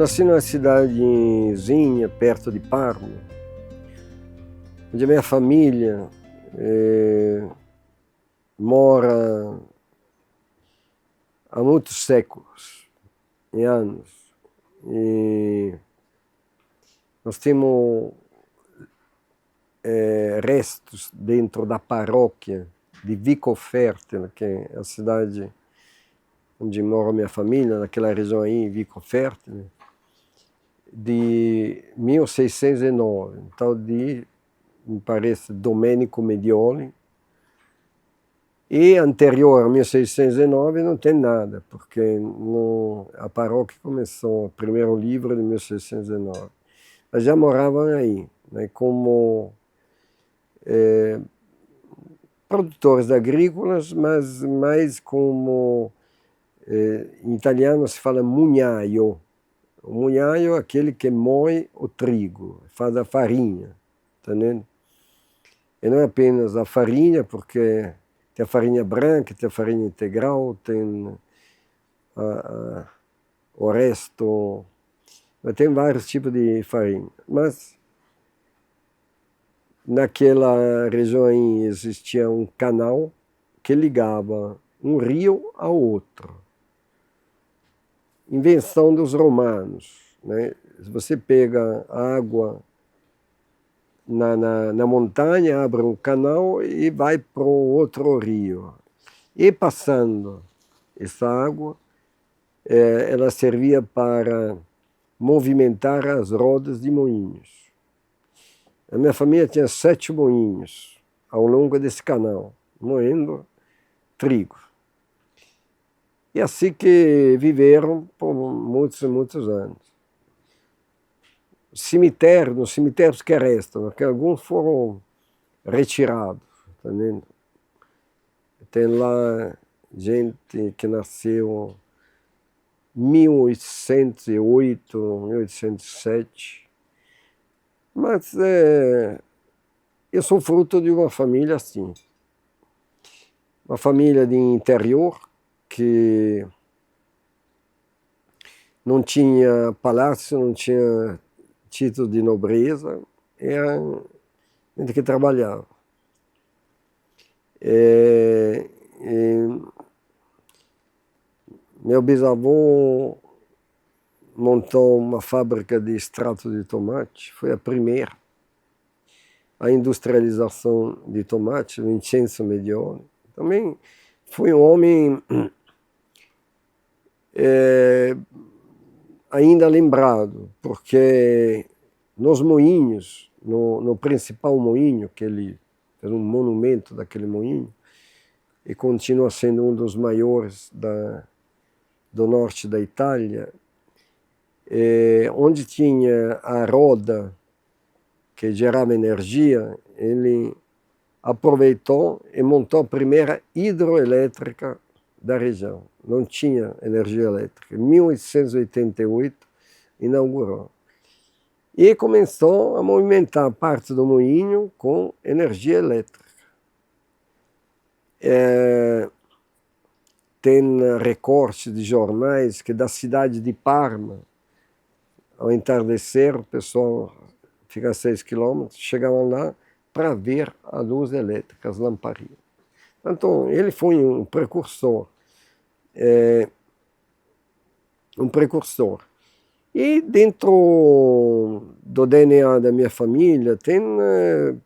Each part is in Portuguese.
nasci numa cidadezinha perto de Parma, onde a minha família mora há muitos séculos e anos. E nós temos restos dentro da paróquia de Vico Fértil, que é a cidade onde mora minha família, naquela região aí, Vico Fértil, de 1609, então me parece, Domenico Medioli. E anterior a 1609 não tem nada, porque a paróquia começou, o primeiro livro de 1609. Mas já moravam aí, né, como produtores agrícolas, mas mais como, em italiano se fala mugnaio. O mugnaio é aquele que moe o trigo, faz a farinha, tá entendendo? E não é apenas a farinha, porque tem a farinha branca, tem a farinha integral, tem o resto, tem vários tipos de farinha. Mas naquela região aí existia um canal que ligava um rio ao outro. Invenção dos romanos, né? Se você pega água na montanha, abre um canal e vai para o outro rio. E passando essa água, ela servia para movimentar as rodas de moinhos. A minha família tinha 7 moinhos ao longo desse canal, moendo trigo. E assim que viveram por muitos e muitos anos. Nos cemitérios que restam, porque alguns foram retirados, tá vendo? Tem lá gente que nasceu em 1808, 1807, mas eu sou fruto de uma família assim, uma família de interior que não tinha palácio, não tinha título de nobreza, era gente que trabalhava. Meu bisavô montou uma fábrica de extrato de tomate, foi a primeira. A industrialização de tomate, Vincenzo Medioli. Também foi um homem ainda lembrado, porque nos moinhos, no principal moinho, que ele fez um monumento daquele moinho, e continua sendo um dos maiores do norte da Itália, onde tinha a roda que gerava energia, ele aproveitou e montou a primeira hidroelétrica da região. Não tinha energia elétrica. Em 1888 inaugurou. E começou a movimentar parte do moinho com energia elétrica. Tem recortes de jornais que da cidade de Parma, ao entardecer, o pessoal fica a 6 quilômetros, chegavam lá para ver a luz elétrica, as lamparias. Então, ele foi um precursor. E dentro do DNA da minha família tem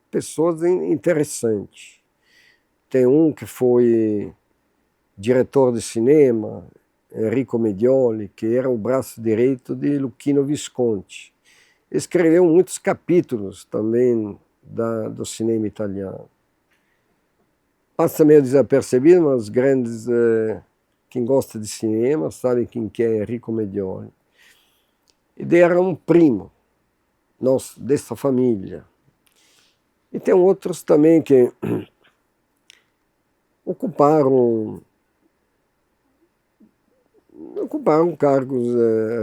pessoas interessantes. Tem um que foi diretor de cinema, Enrico Medioli, que era o braço direito de Luchino Visconti. Escreveu muitos capítulos também do cinema italiano. Passa meio desapercebido, mas os grandes, quem gosta de cinema sabe quem que é Enrico Medioli. Ele era um primo nosso, dessa família. E tem outros também que ocuparam cargos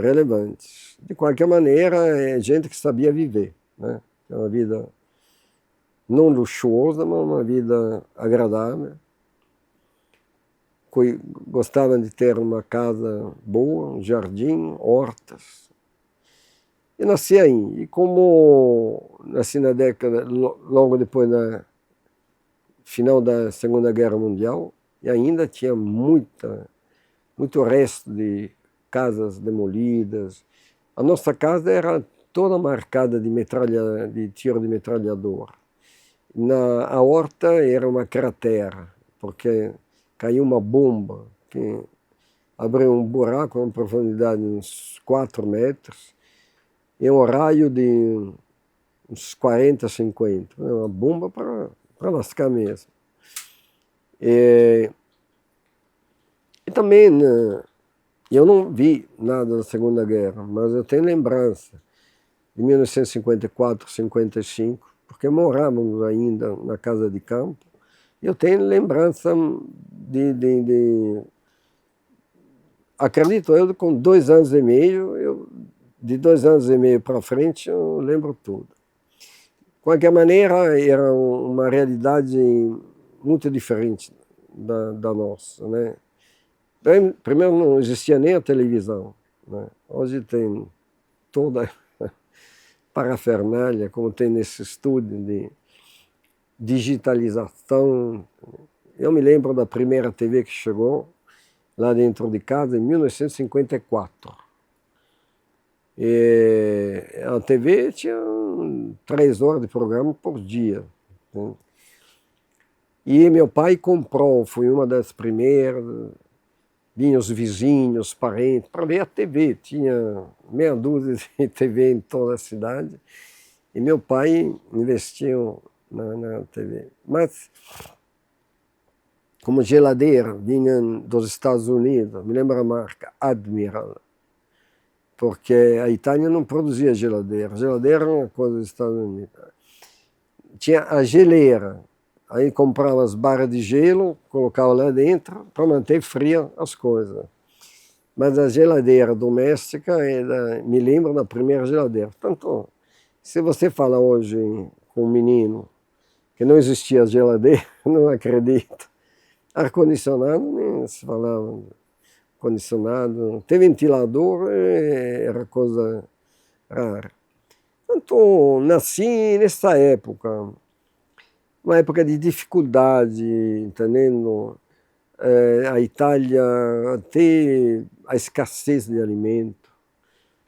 relevantes. De qualquer maneira, é gente que sabia viver, né? É uma vida não luxuosa, mas uma vida agradável. Gostavam de ter uma casa boa, um jardim, hortas. Eu nasci aí, e como nasci na década, logo depois da final da Segunda Guerra Mundial, e ainda tinha muito resto de casas demolidas. A nossa casa era toda marcada de tiro de metralhador. A horta era uma cratera, porque caiu uma bomba que abriu um buraco a uma profundidade de uns 4 metros e um raio de uns 40, 50. Uma bomba para lascar mesmo. E também, né, eu não vi nada da Segunda Guerra, mas eu tenho lembrança de 1954, 55, porque morávamos ainda na casa de campo. Eu tenho lembrança acredito eu, com 2 anos e meio, de 2 anos e meio para frente, eu lembro tudo. De qualquer maneira, era uma realidade muito diferente da nossa, né? Primeiro, não existia nem a televisão, né? Hoje tem toda a parafernália, como tem nesse estúdio de digitalização. Eu me lembro da primeira TV que chegou lá dentro de casa em 1954. E a TV tinha 3 horas de programa por dia, né? E meu pai comprou, foi uma das primeiras, vinham os vizinhos, parentes, para ver a TV. Tinha meia dúzia de TV em toda a cidade. E meu pai investiu na TV. Mas, como geladeira, vinha dos Estados Unidos, me lembro a marca Admiral, porque a Itália não produzia geladeira. Geladeira era uma coisa dos Estados Unidos. Tinha a geleira, aí comprava as barras de gelo, colocava lá dentro para manter fria as coisas. Mas a geladeira doméstica, me lembro da primeira geladeira. Portanto, se você fala hoje com um menino que não existia geladeira, não acredito. Ar-condicionado, nem se falava. Condicionado, ter ventilador era coisa rara. Então, nasci nessa época, uma época de dificuldade, entendendo? A Itália, até a escassez de alimento.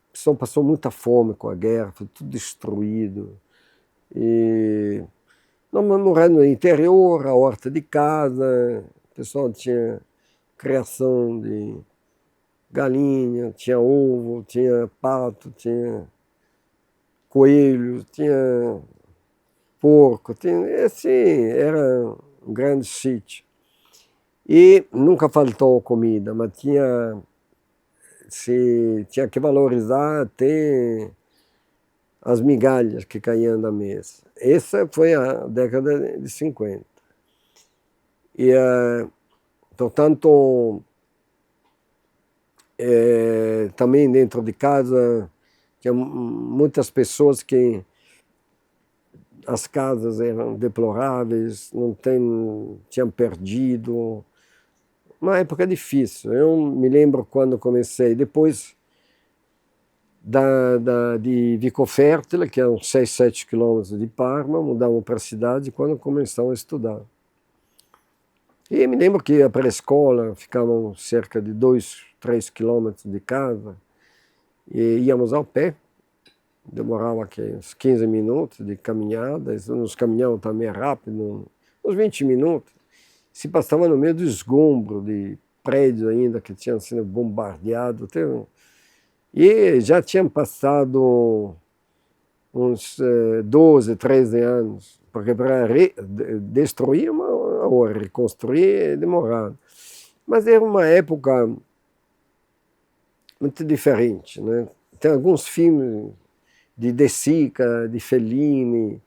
O pessoal passou muita fome com a guerra, foi tudo destruído. E nós moramos no interior, a horta de casa, o pessoal tinha criação de galinha, tinha ovo, tinha pato, tinha coelho, tinha porco, era um grande sítio. E nunca faltou comida, mas tinha que valorizar até as migalhas que caíam da mesa. Essa foi a década de 50. E, portanto, também dentro de casa tinha muitas pessoas que as casas eram deploráveis, tinham perdido. Uma época difícil. Eu me lembro quando comecei, depois de Vicofertila, que é uns 6, 7 quilômetros de Parma, mudamos para a cidade quando começamos a estudar. E me lembro que ia para a escola, ficavam cerca de 2, 3 quilômetros de casa, e íamos ao pé, demorava aqui uns 15 minutos de caminhada, nos caminhávamos também rápido, uns 20 minutos. Se passava no meio do esgombro de prédios ainda que tinham sido bombardeados. E já tinham passado uns 12, 13 anos, porque para destruir uma hora, reconstruir é demorado. Mas era uma época muito diferente, né? Tem alguns filmes de De Sica, de Fellini,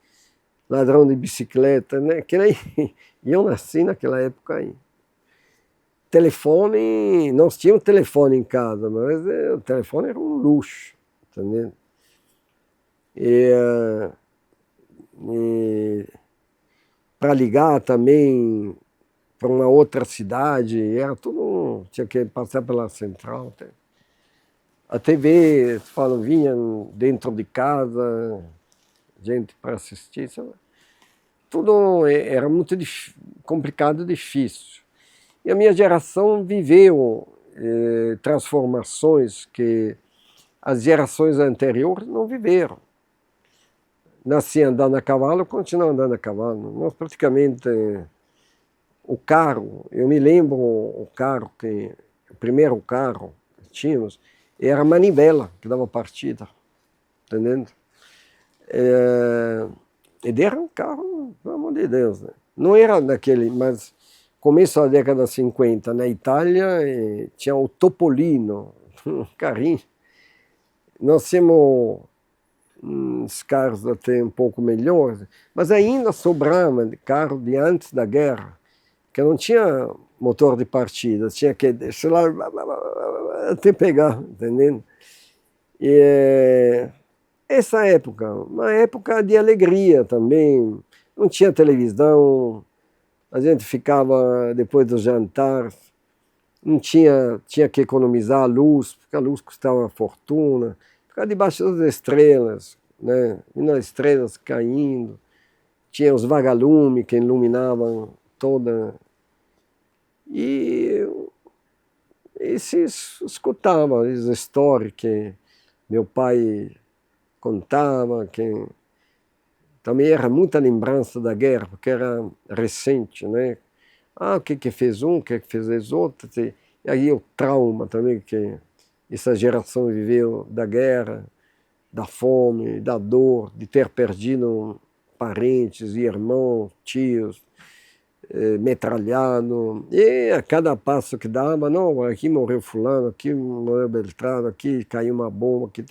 Ladrão de Bicicleta, né? E eu nasci naquela época aí. Telefone, nós tínhamos telefone em casa, mas o telefone era um luxo, entendeu? E para ligar também para uma outra cidade, era tudo, tinha que passar pela central. a TV, falam, vinham dentro de casa, gente para assistir, tudo era muito complicado e difícil. E a minha geração viveu transformações que as gerações anteriores não viveram. Nasci andando a cavalo, continuo andando a cavalo. Nós praticamente, o carro, eu me lembro o primeiro carro que tínhamos, era a manivela que dava partida, entendendo? E era um carro, pelo amor de Deus, né? Não era daquele, mas começo da década de 50, na Itália, tinha o Topolino, um carrinho. Nós temos uns carros até um pouco melhores, mas ainda sobrava carro de antes da guerra, que não tinha motor de partida, tinha que deixar lá até pegar, entendendo? E essa época, uma época de alegria também, não tinha televisão, a gente ficava depois do jantar, não tinha que economizar a luz, porque a luz custava uma fortuna, ficar debaixo das estrelas, né? E as estrelas caindo, tinha os vagalumes que iluminavam toda, e se escutava as histórias que meu pai contava, que também era muita lembrança da guerra, porque era recente, né? O que fez um, o que fez os outros, e aí o trauma também que essa geração viveu da guerra, da fome, da dor, de ter perdido parentes, irmãos, tios, metralhado, e a cada passo que dava, não, aqui morreu fulano, aqui morreu Beltrano, aqui caiu uma bomba, aqui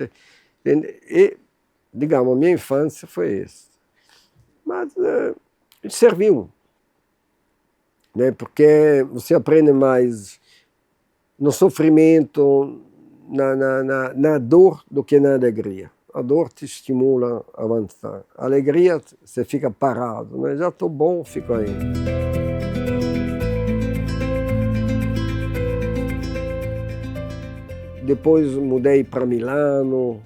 e, digamos, a minha infância foi essa. Mas serviu, né? Porque você aprende mais no sofrimento, na dor, do que na alegria. A dor te estimula a avançar. A alegria, você fica parado, né? Já estou bom, fico aí. Depois mudei para Milano,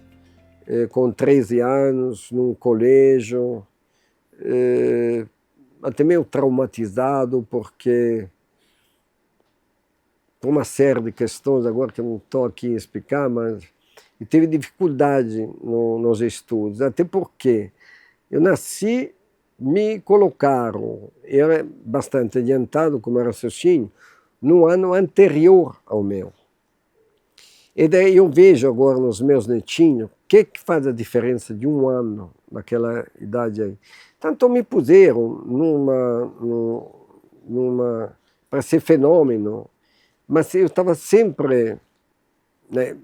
com 13 anos, num colégio, até meio traumatizado, porque por uma série de questões agora que eu não estou aqui a explicar, mas eu tive dificuldade nos estudos, até porque eu nasci, me colocaram, eu era bastante adiantado como raciocínio, no ano anterior ao meu. E daí eu vejo agora nos meus netinhos o que faz a diferença de um ano naquela idade aí. Tanto me puseram para ser fenômeno, mas eu estava sempre, né,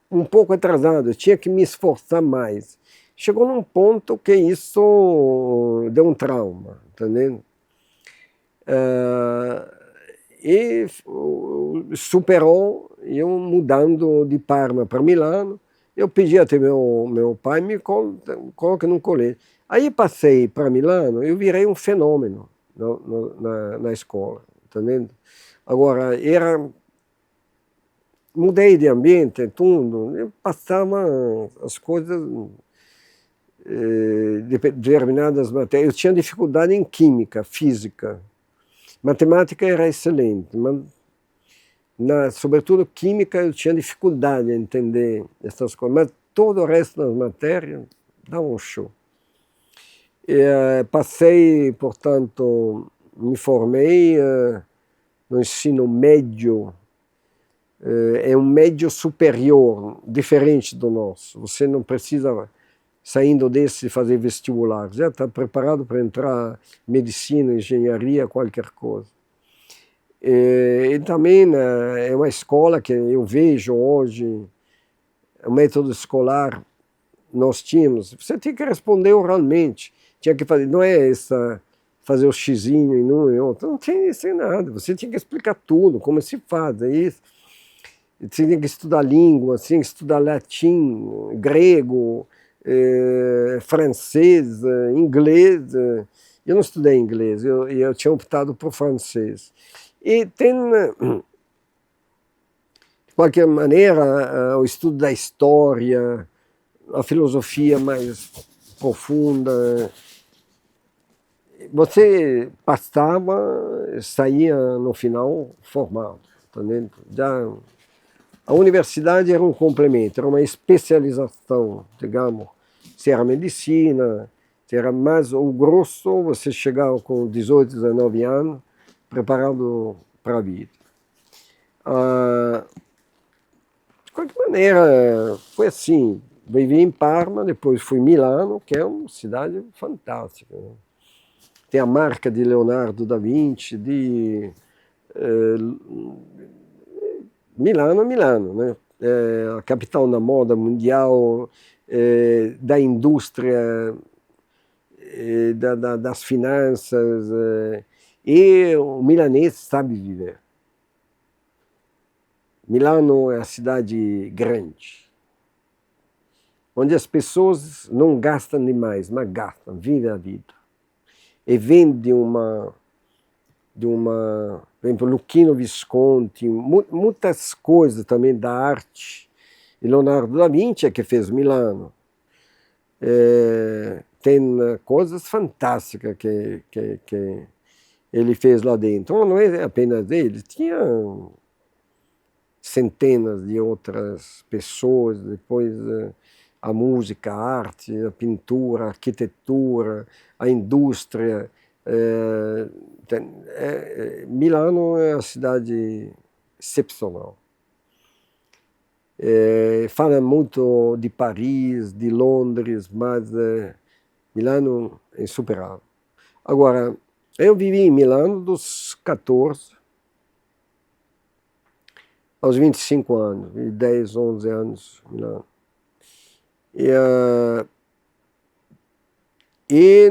um pouco atrasado, eu tinha que me esforçar mais. Chegou num ponto que isso deu um trauma, entendeu? E superou, eu mudando de Parma para Milano, eu pedi até meu pai me coloque num colégio. Aí passei para Milano, eu virei um fenômeno na escola, entendendo? Agora, mudei de ambiente, tudo, eu passava as coisas, determinadas matérias. Eu tinha dificuldade em química, física. Matemática era excelente, mas sobretudo química eu tinha dificuldade em entender essas coisas, mas todo o resto das matérias dava um show. Passei, portanto, me formei no ensino médio, é um médio superior, diferente do nosso. Você não precisa, saindo desse, fazer vestibular. Já está preparado para entrar em medicina, engenharia, qualquer coisa. E também é uma escola que eu vejo hoje, o método escolar, nós tínhamos, você tinha que responder oralmente, tinha que fazer, não é fazer o xizinho em um e outro, não tinha isso em nada, você tinha que explicar tudo, como se faz, é isso. Você tinha que estudar língua, tinha que estudar latim, grego, francês, inglês. Eu não estudei inglês, eu tinha optado por francês. E tem De qualquer maneira, o estudo da história, a filosofia mais profunda, você passava, saía no final formado, entendeu? Já, a universidade era um complemento, era uma especialização, digamos, se era medicina, se era mais o grosso, você chegava com 18, 19 anos, preparado para a vida. De qualquer maneira, foi assim, vivi em Parma, depois fui em Milano, que é uma cidade fantástica, né? Tem a marca de Leonardo da Vinci, de Milano é Milano, né? É a capital da moda mundial, da indústria, das finanças, e o milanês sabe viver. Milano é a cidade grande, onde as pessoas não gastam demais, mas gastam, vivem a vida. E vem de uma, por exemplo, Luchino Visconti, muitas coisas também da arte. E Leonardo da Vinci é que fez Milano. Tem coisas fantásticas que ele fez lá dentro. Então, não é apenas ele, tinha centenas de outras pessoas, depois a música, a arte, a pintura, a arquitetura, a indústria. Milano é uma cidade excepcional. Fala muito de Paris, de Londres, mas Milano é insuperável. Agora, eu vivi em Milano dos 14 aos 25 anos, 10, 11 anos em Milano. E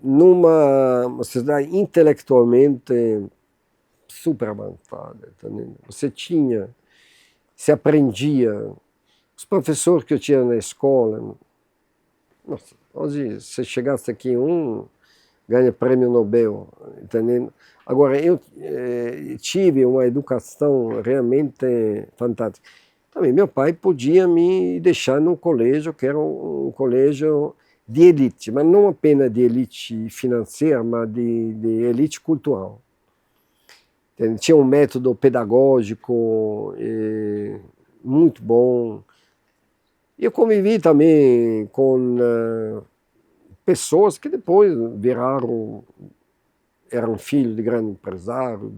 numa cidade intelectualmente super avançada, entendeu? Se aprendia, os professores que eu tinha na escola, nossa, hoje se chegasse aqui ganha prêmio Nobel, entendeu? Agora, eu tive uma educação realmente fantástica. Também meu pai podia me deixar num colégio que era um colégio de elite, mas não apenas de elite financeira, mas de elite cultural. Tinha um método pedagógico muito bom. E eu convivi também com pessoas que depois eram filhos de grandes empresários,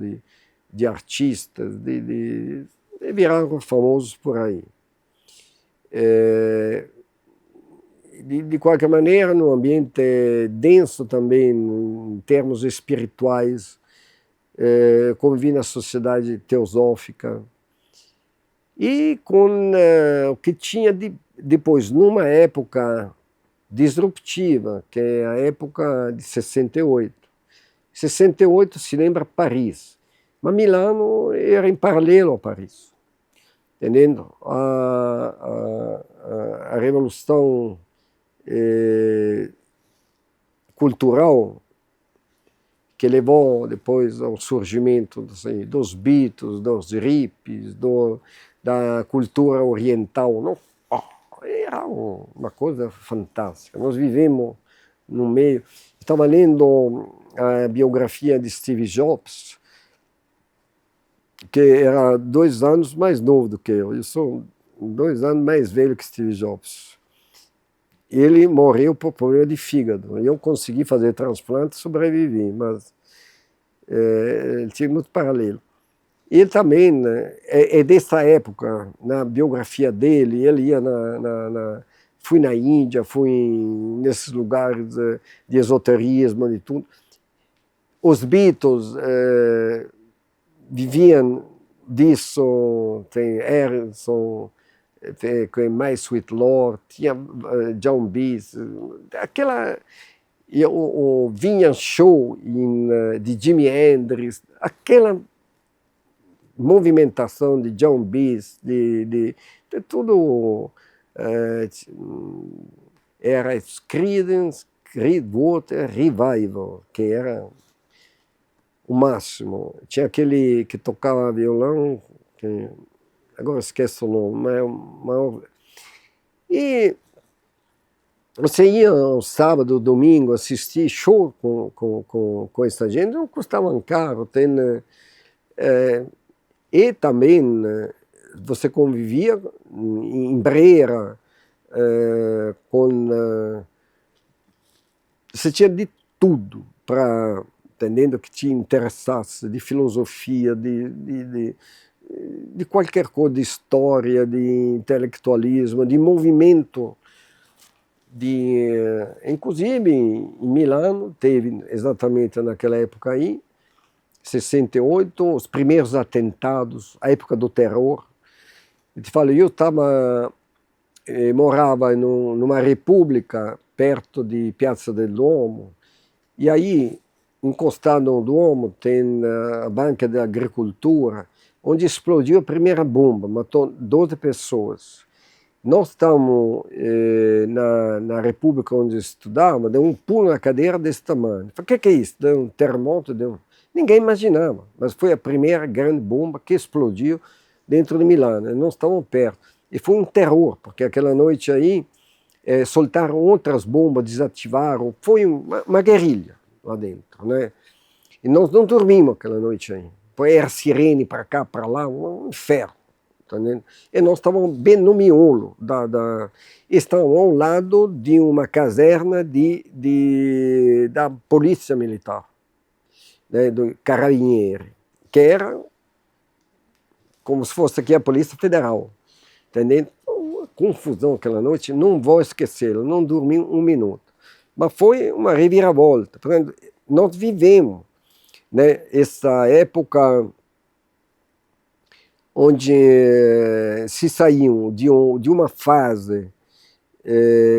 de artistas, e viraram famosos por aí. De qualquer maneira, num ambiente denso também, em termos espirituais, convivi na sociedade teosófica, e com o que tinha depois, numa época disruptiva, que é a época de 68. 68 se lembra Paris, mas Milano era em paralelo a Paris. Entendendo? A revolução cultural que levou depois ao surgimento dos Beatles, dos hippies, da cultura oriental, não? Era uma coisa fantástica. Nós vivemos no meio. Estava lendo a biografia de Steve Jobs, que era 2 anos mais novo do que eu. Eu sou 2 anos mais velho que Steve Jobs. Ele morreu por problema de fígado. Eu consegui fazer transplante e sobrevivi, mas ele tinha muito paralelo. Ele também, né, é dessa época, na biografia dele, ele ia fui na Índia, fui nesses lugares de esoterismo e tudo. Os Beatles viviam disso, tem Harrison, tem My Sweet Lord, tinha John Beaz, o Vinha Show de Jimi Hendrix, aquela movimentação de John Beaz, de tudo era Creedence Clearwater Revival, que era o máximo. Tinha aquele que tocava violão, que agora esqueço o nome, e você ia ao sábado, domingo, assistir show com essa gente, não custava caro. E também você convivia em Brera, você tinha de tudo, entendendo que te interessasse, de filosofia, de qualquer coisa, de história, de intelectualismo, de movimento. Inclusive, em Milano, teve exatamente naquela época aí, 68, os primeiros atentados, a época do terror. Eu te falo, eu morava numa república perto de Piazza del Duomo, e aí, encostado no Duomo, tem a Banca da Agricultura, onde explodiu a primeira bomba, matou 12 pessoas. Nós estávamos na república onde estudava, deu um pulo na cadeira desse tamanho. Falei, o que é isso? Deu um terremoto? Ninguém imaginava, mas foi a primeira grande bomba que explodiu dentro de Milano. Nós estávamos perto. E foi um terror, porque aquela noite aí soltaram outras bombas, desativaram. Foi uma guerrilha lá dentro, né? E nós não dormimos aquela noite aí. Era sirene para cá, para lá, um inferno. E nós estávamos bem no miolo, estávamos ao lado de uma caserna da polícia militar, né, do Carabinieri, que era como se fosse aqui a Polícia Federal. Entendeu? Uma confusão aquela noite, não vou esquecê-la, não dormi um minuto. Mas foi uma reviravolta. Nós vivemos, né, essa época onde se saíam de uma fase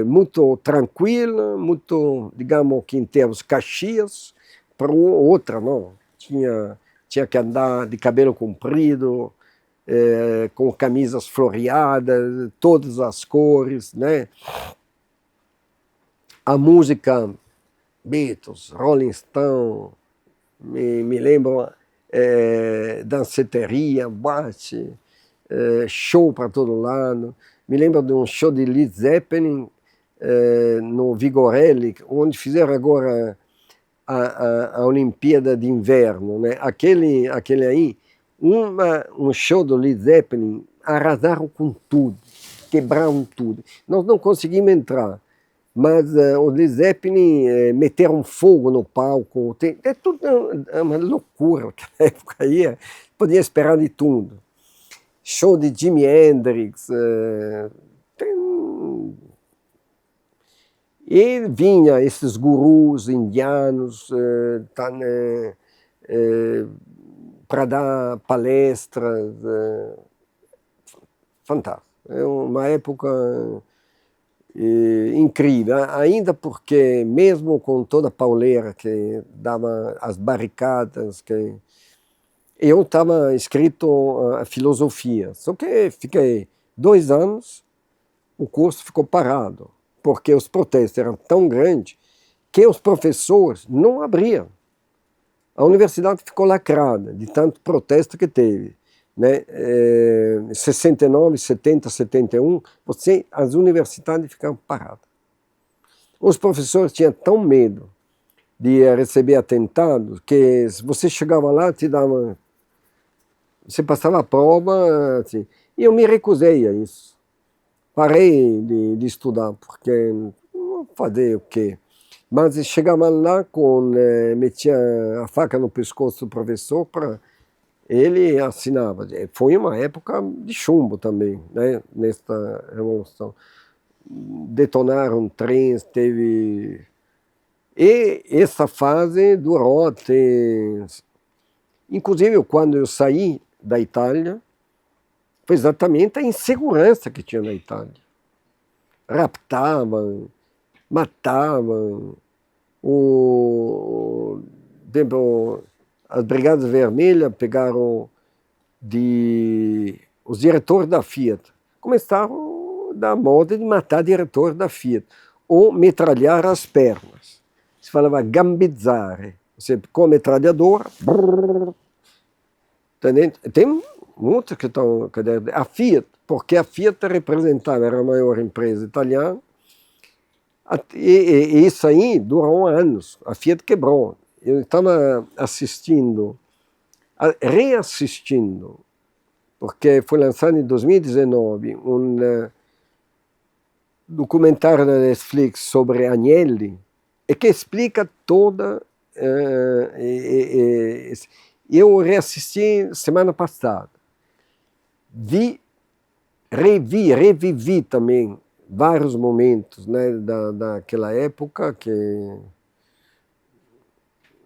muito tranquila, muito, digamos que em termos Caxias, para outra, não. Tinha que andar de cabelo comprido, com camisas floreadas, todas as cores, né? A música Beatles, Rolling Stone, me lembro, danceteria, boate, show para todo lado. Me lembro de um show de Led Zeppelin no Vigorelli, onde fizeram agora a Olimpíada de Inverno, né? Aquele aí, um show do Led Zeppelin, arrasaram com tudo, quebraram tudo. Nós não conseguimos entrar, mas os Led Zeppelin meteram fogo no palco. É tudo uma loucura naquela época aí, podia esperar de tudo. Show de Jimi Hendrix, e vinha esses gurus indianos para dar palestras, fantástico. É uma época incrível, ainda porque mesmo com toda a pauleira que dava as barricadas, eu estava inscrito a filosofia, só que fiquei 2 anos, o curso ficou parado, porque os protestos eram tão grandes que os professores não abriam. A universidade ficou lacrada de tanto protesto que teve. Né? 69, 70, 71, as universidades ficaram paradas. Os professores tinham tão medo de receber atentados que se você chegava lá, você passava a prova, assim, e eu me recusei a isso. Parei de estudar, porque não fazer o quê? Mas chegava lá, metia a faca no pescoço do professor, ele assinava. Foi uma época de chumbo também, né, nesta revolução. Detonaram trens, teve... E essa fase durou até... Inclusive, quando eu saí da Itália, foi exatamente a insegurança que tinha na Itália. Raptavam, matavam, as Brigadas Vermelhas pegaram os diretores da Fiat. Começaram a dar moda de matar diretores da Fiat, ou metralhar as pernas. Se falava gambizzare, você com a metralhadora. Tem muitos que estão... A Fiat, porque a Fiat representava, era a maior empresa italiana, e isso aí durou anos, a Fiat quebrou. Eu estava assistindo, reassistindo, porque foi lançado em 2019 um documentário da Netflix sobre Agnelli, e que explica toda... eu reassisti semana passada, revivi também vários momentos, né, daquela época que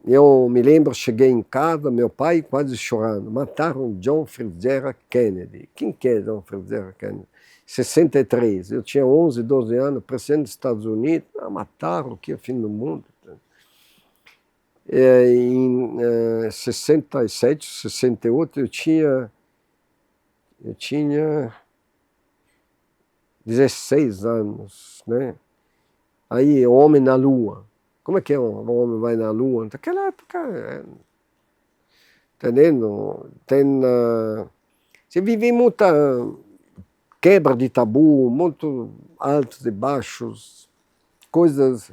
eu me lembro, cheguei em casa, meu pai quase chorando, mataram John Fitzgerald Kennedy. Quem que é John Fitzgerald Kennedy? 63, eu tinha 11, 12 anos, presidente dos Estados Unidos, mataram, que é o fim do mundo. Em 67, 68, eu tinha 16 anos, né? Aí, Homem na Lua. Como é que um homem vai na Lua? Naquela época, entendendo? Você vive muita quebra de tabu, muito altos e baixos, coisas,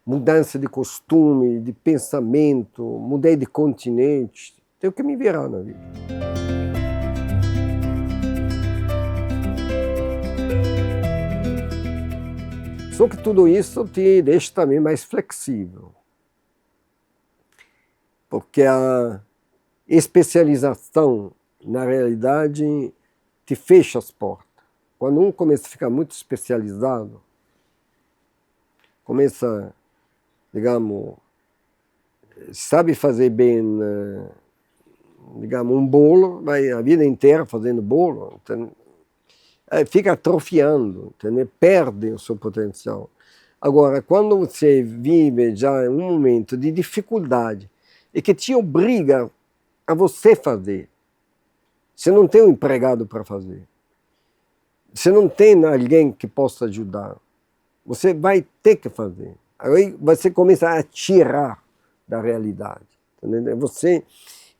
mudança de costume, de pensamento, mudei de continente, tenho que me virar na vida. Só que tudo isso te deixa também mais flexível, porque a especialização, na realidade, te fecha as portas. Quando um começa a ficar muito especializado, começa, digamos, sabe fazer bem, digamos, um bolo, vai a vida inteira fazendo bolo, fica atrofiando, entendeu? Perde o seu potencial. Agora, quando você vive já um momento de dificuldade e que te obriga a você fazer, você não tem um empregado para fazer, você não tem alguém que possa ajudar, você vai ter que fazer. Aí você começa a tirar da realidade, entendeu? Você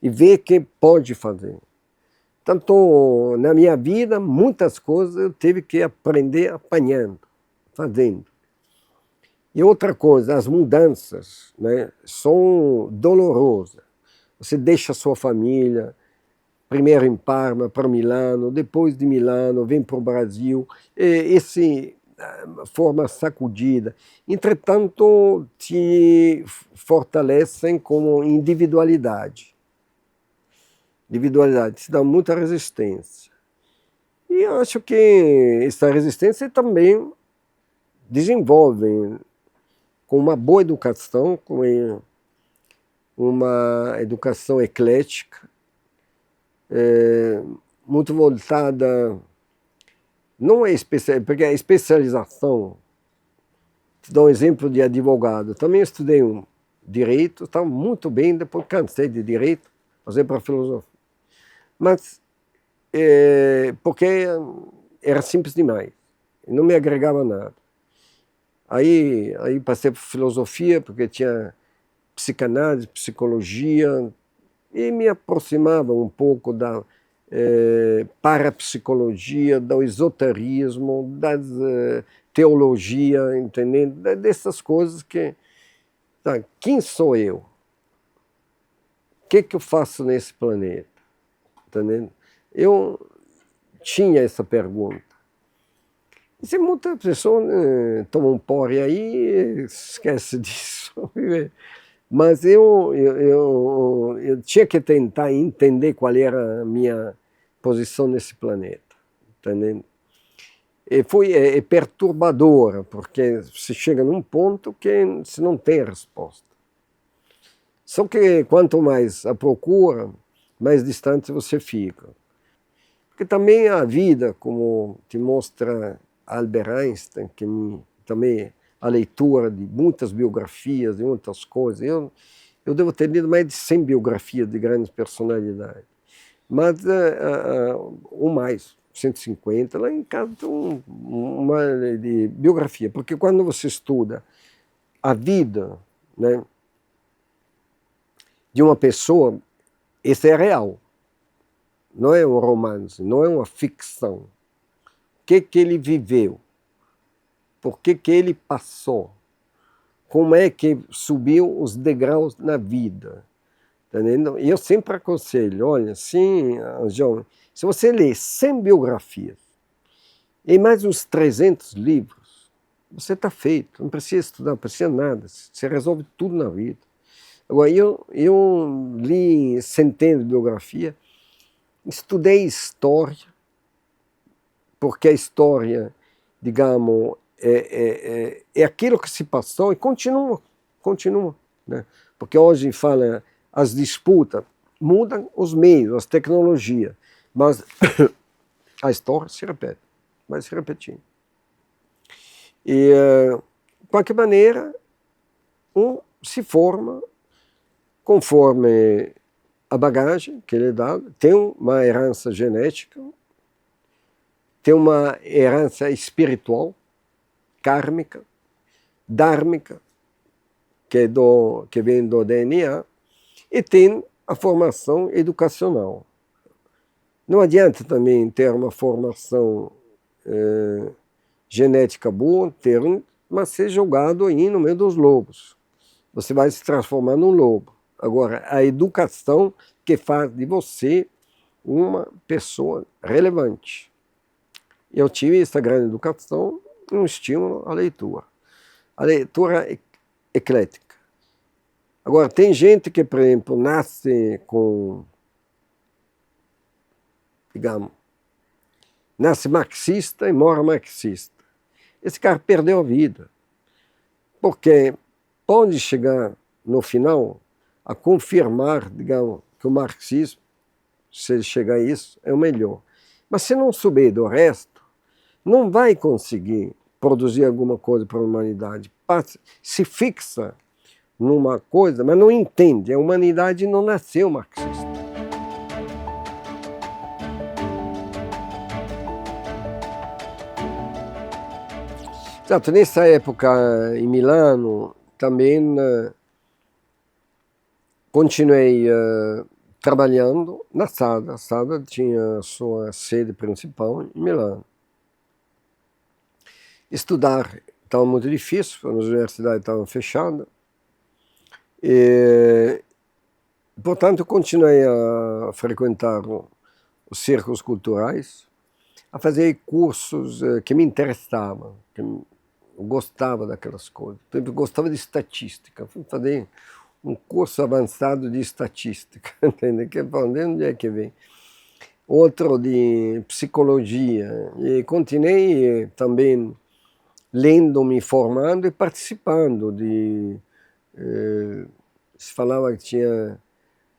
e ver que pode fazer. Tanto na minha vida, muitas coisas eu tive que aprender apanhando, fazendo. E outra coisa, as mudanças, né, são dolorosas. Você deixa a sua família, primeiro em Parma, para Milano, depois de Milano, vem para o Brasil, forma sacudida. Entretanto, te fortalecem como individualidade. Individualidade, te dá muita resistência. E eu acho que essa resistência também desenvolve com uma boa educação, com uma educação eclética, muito voltada, não é especial, porque a especialização, te dou um exemplo de advogado, também estudei direito, estava muito bem, depois cansei de direito, passei para filosofia. Mas, porque era simples demais, não me agregava nada. Aí passei para filosofia, porque tinha psicanálise, psicologia, e me aproximava um pouco da parapsicologia, do esoterismo, da teologia, entendendo? Dessas coisas que... Tá, quem sou eu? O que eu faço nesse planeta? Entendendo? Eu tinha essa pergunta. E se muita pessoa toma um porre aí, esquece disso. Mas eu tinha que tentar entender qual era a minha posição nesse planeta. Entendendo? E foi perturbadora, porque você chega num ponto que você não tem resposta. Só que quanto mais a procura, mais distante você fica. Porque também a vida, como te mostra Albert Einstein, que também a leitura de muitas biografias, de muitas coisas, eu devo ter lido mais de 100 biografias de grandes personalidades, mas ou mais, 150, lá em casa tem uma de biografia, porque quando você estuda a vida, né, de uma pessoa, isso é real. não é um romance, não é uma ficção. O que ele viveu? Por que ele passou? Como é que subiu os degraus na vida? Entendendo? E eu sempre aconselho, olha, sim, jovem, se você ler 100 biografias e mais uns 300 livros, você está feito, não precisa estudar, não precisa nada, você resolve tudo na vida. Agora, eu li centenas de biografias, estudei história, porque a história, digamos, é aquilo que se passou e continua, né? Porque hoje fala as disputas, mudam os meios, as tecnologias, mas a história se repete, vai se repetindo. E, de qualquer maneira, se forma conforme a bagagem que lhe é dada, tem uma herança genética, tem uma herança espiritual, kármica, dármica, que vem do DNA, e tem a formação educacional. Não adianta também ter uma formação genética boa, mas ser jogado aí no meio dos lobos. Você vai se transformar num lobo. Agora, a educação que faz de você uma pessoa relevante. Eu tive essa grande educação, um estímulo à leitura. A leitura eclética. Agora, tem gente que, por exemplo, nasce com, digamos, nasce marxista e morre marxista. Esse cara perdeu a vida. Porque pode chegar, no final, a confirmar, digamos, que o marxismo, se ele chegar a isso, é o melhor. Mas se não souber do resto, não vai conseguir produzir alguma coisa para a humanidade. Se fixa numa coisa, mas não entende. A humanidade não nasceu marxista. Exato, nessa época em Milano também continuei trabalhando na SADA. A SADA tinha sua sede principal em Milano. Estudar estava muito difícil, as universidades estavam fechadas. E, portanto, continuei a frequentar os círculos culturais, a fazer cursos que me interessavam, que eu gostava daquelas coisas. Por exemplo, eu gostava de estatística, fui fazer um curso avançado de estatística, entende? Que onde é que vem? Outro de psicologia, e continuei também lendo, me formando e participando de... se falava que tinha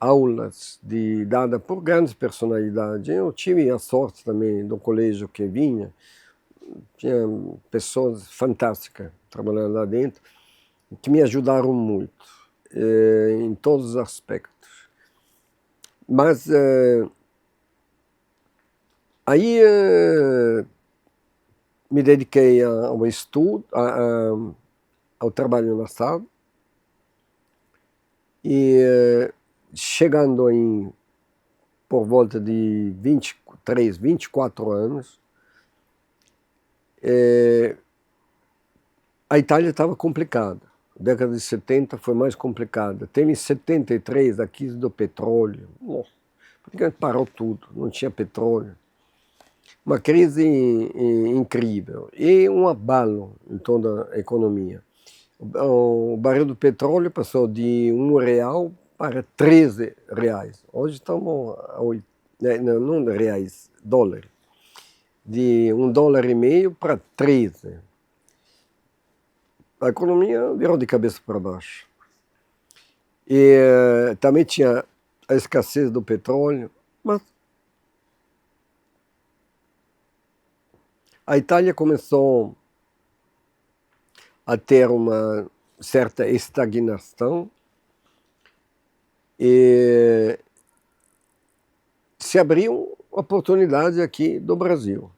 aulas dadas por grandes personalidades. Eu tive a sorte também do colégio que vinha, tinha pessoas fantásticas trabalhando lá dentro, que me ajudaram muito, em todos os aspectos. Mas aí me dediquei ao estudo, ao trabalho na sala, e chegando por volta de 23, 24 anos, a Itália estava complicada. A década de 70 foi mais complicada. Teve em 73 a crise do petróleo. Nossa, porque parou tudo, não tinha petróleo. Uma crise incrível e um abalo em toda a economia. O barril do petróleo passou de R$1 para R$13. Hoje estamos a 8, não reais, dólares. De $1,50 para 13. A economia virou de cabeça para baixo. E também tinha a escassez do petróleo, mas a Itália começou a ter uma certa estagnação e se abriu oportunidade aqui do Brasil.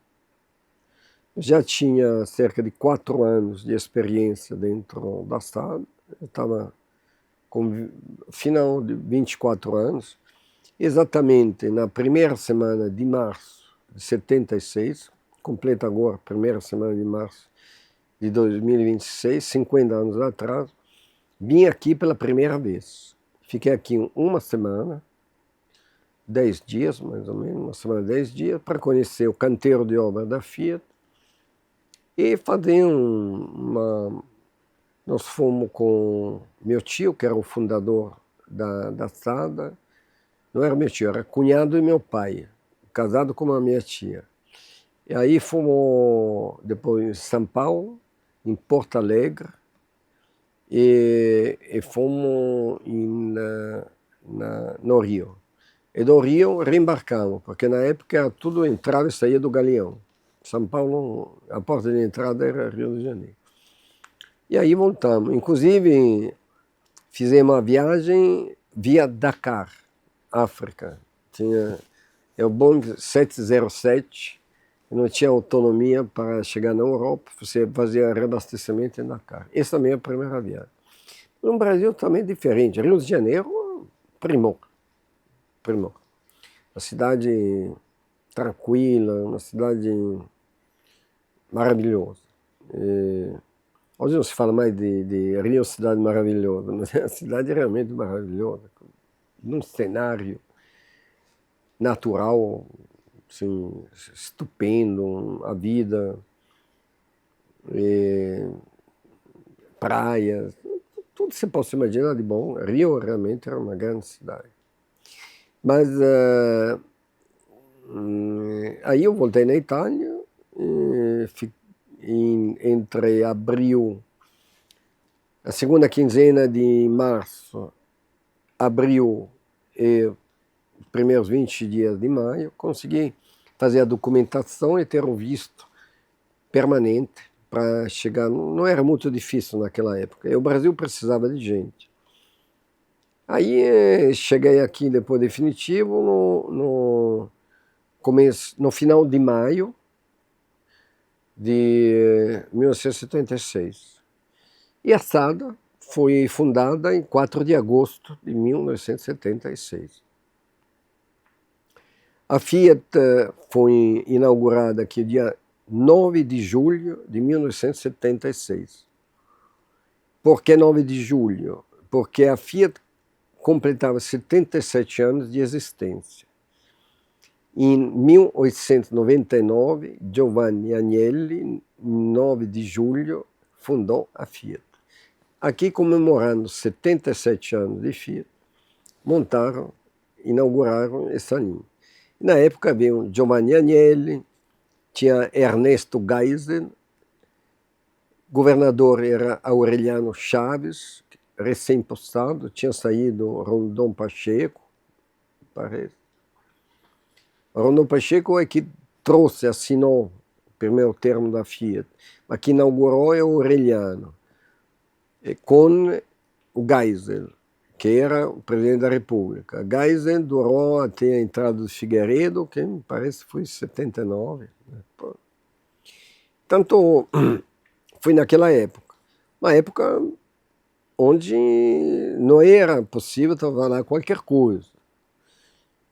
Já tinha cerca de 4 anos de experiência dentro da SAD, eu estava com final de 24 anos, exatamente na primeira semana de março de 76, completa agora a primeira semana de março de 2026, 50 anos atrás, vim aqui pela primeira vez. Fiquei aqui uma semana, 10 dias mais ou menos, uma semana, 10 dias, para conhecer o canteiro de obra da Fiat e fazer Nós fomos com meu tio, que era o fundador da SADA, não era meu tio, era cunhado de meu pai, casado com a minha tia. E aí fomos depois em São Paulo, em Porto Alegre, e fomos no Rio. E do Rio reembarcamos, porque na época era tudo entrada e saía do Galeão. São Paulo, a porta de entrada era Rio de Janeiro. E aí voltamos. Inclusive, fizemos uma viagem via Dakar, África. É o Boeing 707, não tinha autonomia para chegar na Europa, você fazia reabastecimento em Dakar. Essa é a minha primeira viagem. No Brasil também é diferente. Rio de Janeiro, primor. Uma cidade tranquila, uma cidade maravilhosa. Hoje não se fala mais de Rio, cidade maravilhosa, mas é uma cidade realmente maravilhosa, num cenário natural, assim, estupendo, a vida, praias, tudo que você possa imaginar de bom. Rio realmente era uma grande cidade. Mas aí eu voltei na Itália, entre abril, a segunda quinzena de março, abril e os primeiros 20 dias de maio, consegui fazer a documentação e ter um visto permanente para chegar. Não era muito difícil naquela época. E o Brasil precisava de gente. Aí cheguei aqui depois definitivo no final de maio de 1976. E a SADA foi fundada em 4 de agosto de 1976. A Fiat foi inaugurada aqui dia 9 de julho de 1976. Por que 9 de julho? Porque a Fiat completava 77 anos de existência. Em 1899, Giovanni Agnelli, 9 de julho, fundou a Fiat. Aqui, comemorando 77 anos de Fiat, inauguraram essa linha. Na época veio Giovanni Agnelli, tinha Ernesto Geisel, governador era Aureliano Chaves, recém-postado, tinha saído Rondon Pacheco, parece. Rondon Pacheco é que assinou o primeiro termo da Fiat, mas que inaugurou é o Aureliano, com o Geisel, que era o presidente da República. Geisel durou até a entrada do Figueiredo, que me parece foi em 79. Tanto foi naquela época, uma época onde não era possível trabalhar qualquer coisa.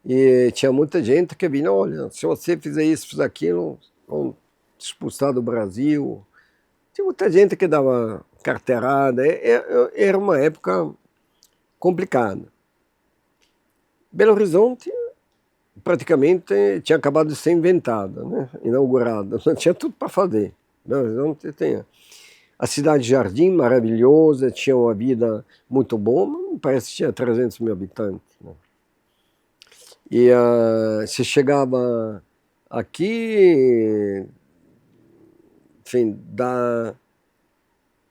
E tinha muita gente que vinha, olha, se você fizer isso, fizer aquilo, vão te expulsar do Brasil. Tinha muita gente que dava carteirada, era uma época complicada. Belo Horizonte praticamente tinha acabado de ser inventada, né? Inaugurada, tinha tudo para fazer. Belo Horizonte tem a cidade Jardim, maravilhosa, tinha uma vida muito boa, mas parece que tinha 300 mil habitantes. Né? E você chegava aqui, enfim,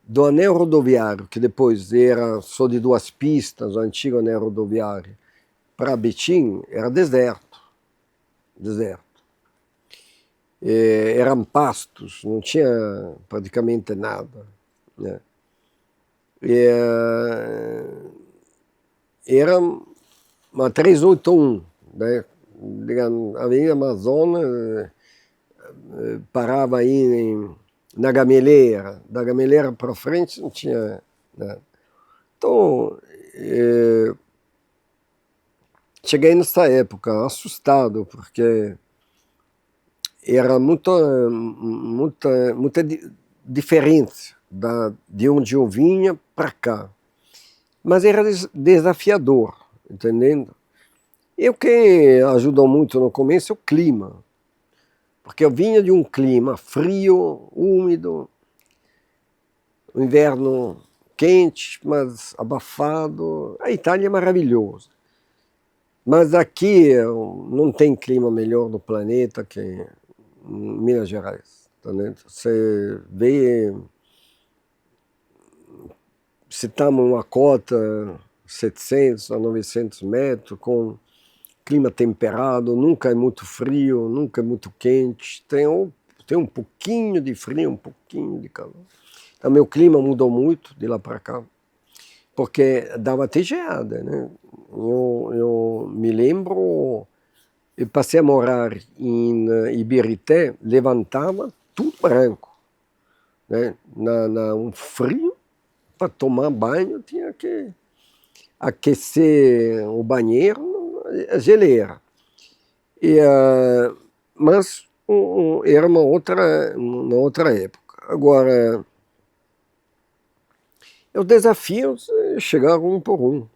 do anel rodoviário, que depois era só de 2 pistas, o antigo anel rodoviário, para Betim, era deserto. Eram pastos, não tinha praticamente nada. Né? Era uma 381, né? A Avenida Amazonas parava aí na Gameleira, da Gameleira para frente não tinha nada. Então, cheguei nessa época assustado, porque era muita diferença de onde eu vinha para cá. Mas era desafiador, entendendo? E o que ajudou muito no começo é o clima. Porque eu vinha de um clima frio, úmido, o inverno quente, mas abafado. A Itália é maravilhosa. Mas aqui não tem clima melhor no planeta que em Minas Gerais. Entendeu? Você vê, se estamos numa cota 700 a 900 metros, com clima temperado, nunca é muito frio, nunca é muito quente, tem um pouquinho de frio, um pouquinho de calor. Então, meu clima mudou muito de lá para cá, porque dava até geada, né? Eu me lembro, eu passei a morar em Ibirité, levantava tudo branco, né? Um frio, para tomar banho tinha que aquecer o banheiro, a geleira. Mas era uma outra época. Agora, os desafios chegaram um por um.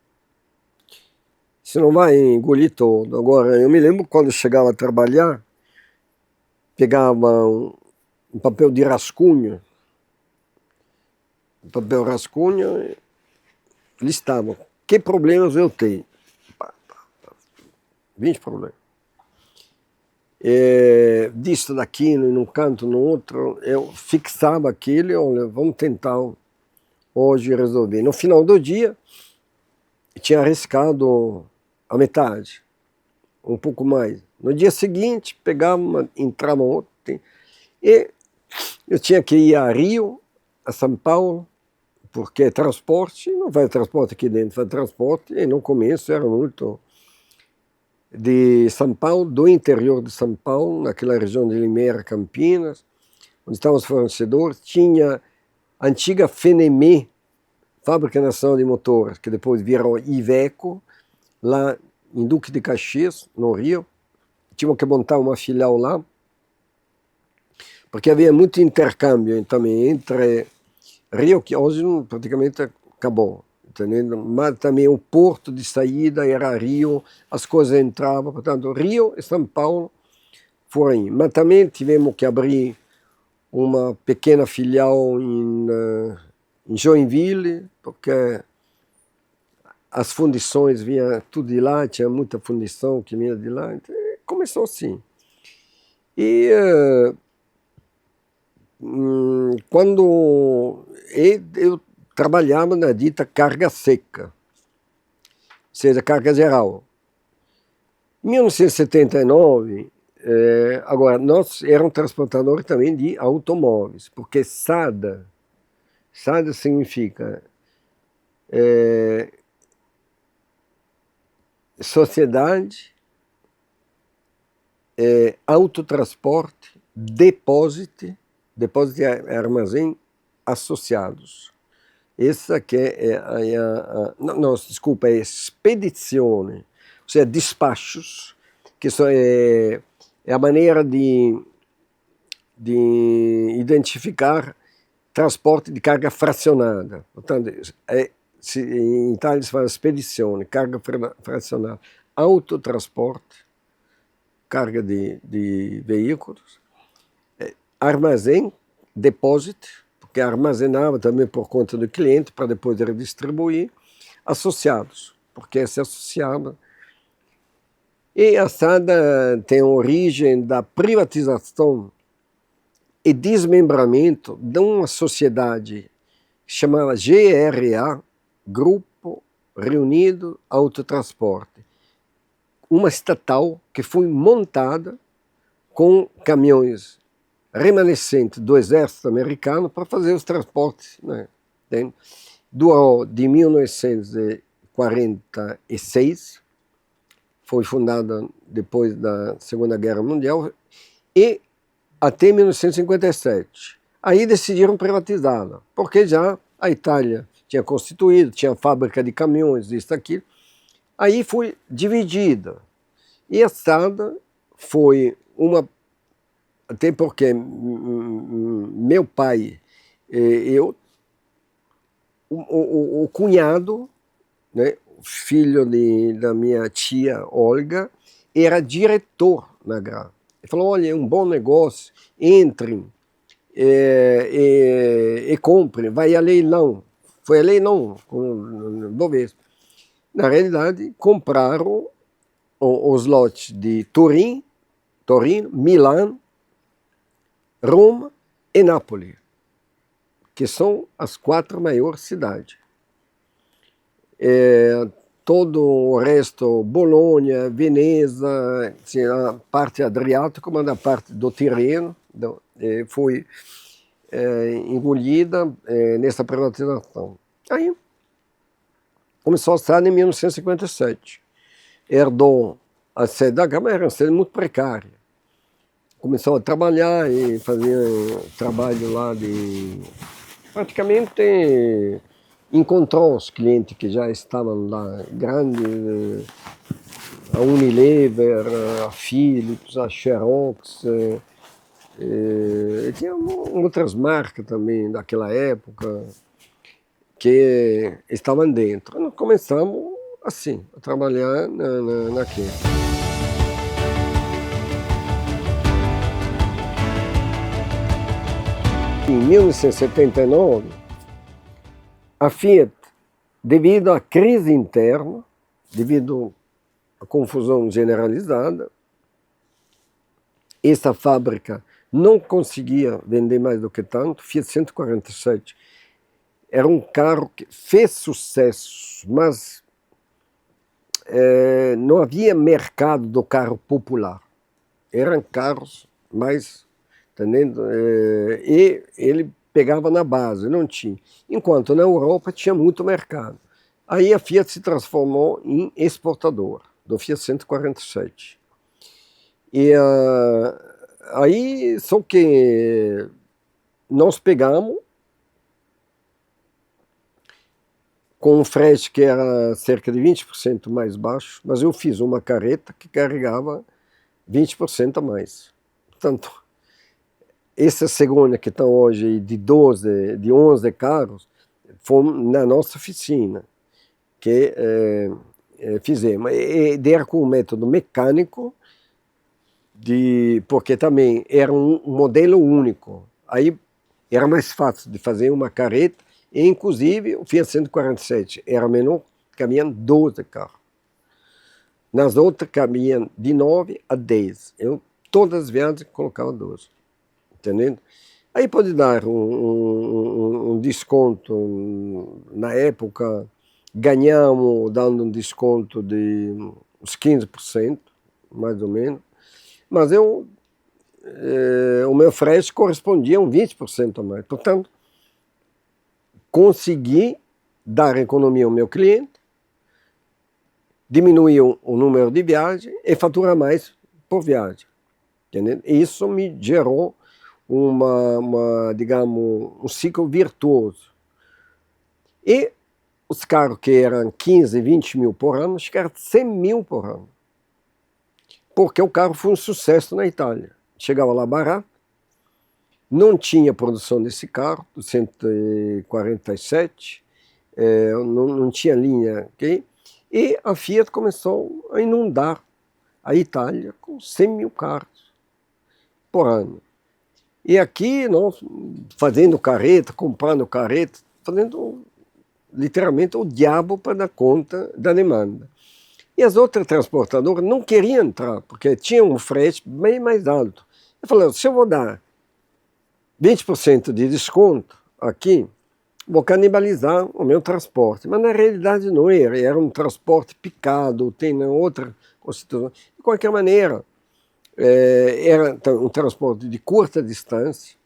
Você não vai engolir todo. Agora, eu me lembro quando eu chegava a trabalhar, pegava um papel de rascunho, listava que problemas eu tenho. 20 problemas. Disso, daquilo, num canto, no outro, eu fixava aquilo e, olha, vamos tentar hoje resolver. No final do dia, tinha arriscado a metade, um pouco mais. No dia seguinte, pegava, entrava outro, e eu tinha que ir a Rio, a São Paulo, porque transporte, não vai transporte aqui dentro, vai transporte, e no começo era muito de São Paulo, do interior de São Paulo, naquela região de Limeira, Campinas, onde estavam os fornecedores, tinha a antiga Fenemé, Fábrica Nacional de Motores, que depois virou Iveco, lá em Duque de Caxias, no Rio. Tinham que montar uma filial lá, porque havia muito intercâmbio também entre Rio, que hoje praticamente acabou, entendendo? Mas também o porto de saída era Rio, as coisas entravam, portanto, Rio e São Paulo foram aí. Mas também tivemos que abrir uma pequena filial em Joinville, porque as fundições vinham tudo de lá, tinha muita fundição que vinha de lá, então começou assim. E quando eu trabalhava na dita carga seca, ou seja, carga geral. Em 1979, agora, nós éramos transportadores também de automóveis, porque SADA significa Sociedade, Autotransporte, Depósito é armazém, associados. Essa aqui desculpa, é expedizione, ou seja, despachos, que é a maneira de identificar transporte de carga fracionada. Portanto, em Itália se fala expedizione, carga fracionada, autotransporte, carga de veículos, armazém, depósito, porque armazenava também por conta do cliente para depois redistribuir, associados, porque se associava. E a SADA tem origem da privatização e desmembramento de uma sociedade que chamava GRA, Grupo Reunido Autotransporte, uma estatal que foi montada com caminhões remanescentes do exército americano para fazer os transportes, né? Durou de 1946, foi fundada depois da Segunda Guerra Mundial, e até 1957. Aí decidiram privatizá-la, porque já a Itália tinha constituído, tinha fábrica de caminhões, isso, aquilo. Aí foi dividida. E a estrada foi uma... Até porque meu pai, eu, o cunhado, né, filho da minha tia Olga, era diretor na Gra. Ele falou, olha, é um bom negócio, entrem e comprem, vai a leilão. Foi a leilão com o Bovespa. Na realidade, compraram os lotes de Torino, Milão, Roma e Nápoles, que são as 4 maiores cidades. Todo o resto, Bolonha, Veneza, a parte adriática, mas a parte do Tirreno foi engolida nessa privatização. Aí começou a estrada em 1957. Herdou a sede da Gama, era uma sede muito precária. Começou a trabalhar e fazia trabalho lá de... Praticamente encontrou os clientes que já estavam lá, grandes, a Unilever, a Philips, a Xerox, e tinha outras marcas também daquela época que estavam dentro. Nós começamos assim, a trabalhar naquilo. Em 1979, a Fiat, devido à crise interna, devido à confusão generalizada, essa fábrica não conseguia vender mais do que tanto. Fiat 147 era um carro que fez sucesso, mas não havia mercado do carro popular. Eram carros mais... Entendendo? E ele pegava na base, não tinha. Enquanto na Europa tinha muito mercado. Aí a Fiat se transformou em exportador do Fiat 147. E aí, só que nós pegamos com um frete que era cerca de 20% mais baixo, mas eu fiz uma carreta que carregava 20% a mais. Portanto, essa segunda que está hoje de 11 carros, foi na nossa oficina que fizemos. E deram com um método mecânico, porque também era um modelo único. Aí era mais fácil de fazer uma carreta, e inclusive o Fiat 147 era menor, cabiam 12 carros. Nas outras cabiam de 9 a 10. Eu, todas as viagens, colocava 12. Entendendo? Aí pode dar um desconto. Na época, ganhamos dando um desconto de uns 15%, mais ou menos. Mas o meu frete correspondia a um 20% a mais. Portanto, consegui dar economia ao meu cliente, diminuir o número de viagens e faturar mais por viagem. Entendeu? Isso me gerou digamos, um ciclo virtuoso. E os carros que eram 15, 20 mil por ano, chegaram a 100 mil por ano. Porque o carro foi um sucesso na Itália. Chegava lá barato, não tinha produção desse carro, do 147, não tinha linha, okay? E a Fiat começou a inundar a Itália com 100 mil carros por ano. E aqui nós fazendo carreta, comprando carreta, fazendo literalmente o diabo para dar conta da demanda. E as outras transportadoras não queriam entrar, porque tinham um frete bem mais alto. Eu falei, se eu vou dar 20% de desconto aqui, vou canibalizar o meu transporte. Mas na realidade não era um transporte picado, tem outra constituição. De qualquer maneira, era um transporte de curta distância,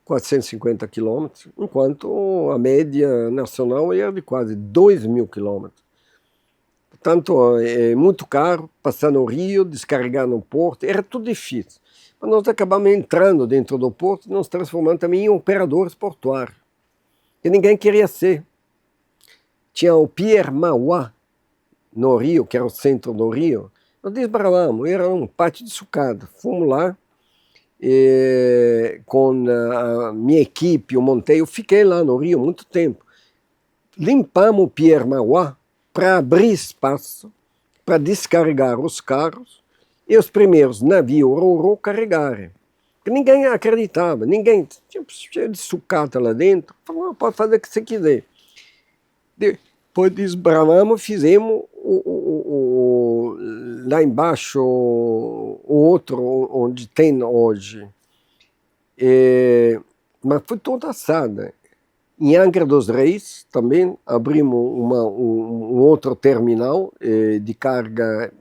450 quilômetros, enquanto a média nacional era de quase 2.000 quilômetros. Portanto, é muito caro passar no Rio, descarregar no porto, era tudo difícil. Mas nós acabamos entrando dentro do porto e nos transformando também em operadores portuários, que ninguém queria ser. Tinha o Pierre Maurois, no Rio, que era o centro do Rio, nós desbravamos, era um pátio de sucata. Fomos lá, com a minha equipe, eu fiquei lá no Rio muito tempo. Limpamos o Pier Mauá para abrir espaço, para descarregar os carros e os primeiros navios Ro-Ro carregarem. Ninguém acreditava, ninguém, tinha cheio de sucata lá dentro, falou, pode fazer o que você quiser. Depois desbravamos, fizemos lá embaixo, o outro, onde tem hoje. Mas foi toda assada. Em Angra dos Reis também abrimos um outro terminal de carga,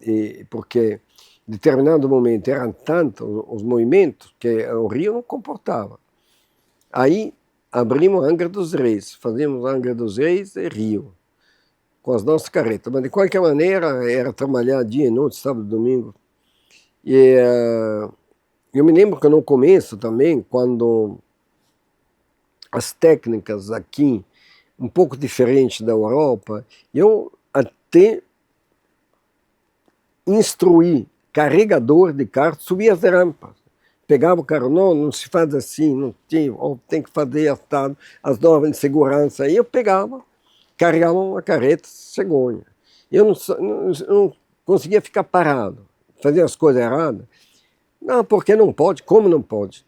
porque em determinado momento eram tantos os movimentos que o rio não comportava. Aí abrimos Angra dos Reis, fazíamos Angra dos Reis e Rio, com as nossas carretas. Mas de qualquer maneira era trabalhar dia e noite, sábado e domingo. E eu me lembro que no começo também, quando as técnicas aqui, um pouco diferentes da Europa, eu até instruí carregador de carro, subia as rampas. Pegava o carro, não se faz assim, não tem que fazer as normas de segurança. Aí eu pegava, carregava uma carreta cegonha. Eu não conseguia ficar parado, fazia as coisas erradas. Não, porque não pode, como não pode?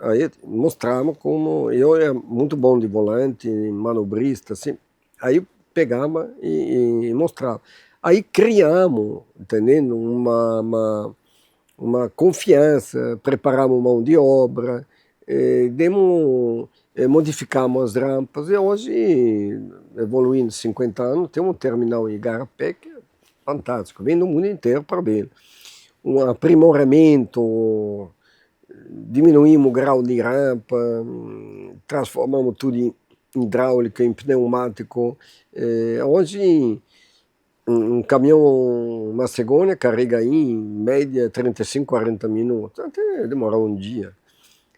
Aí mostramos como eu era muito bom de volante, manobrista, assim. Aí eu pegava e mostrava. Aí criamos, entendendo, uma confiança, preparamos mão de obra, modificamos as rampas e hoje, evoluindo 50 anos, temos um terminal em Igarapé que é fantástico, vem do mundo inteiro para ver. Um aprimoramento, diminuímos o grau de rampa, transformamos tudo em hidráulica, em pneumático. Hoje, um caminhão, uma cegonha, carrega aí, em média 35, 40 minutos, até demorar um dia,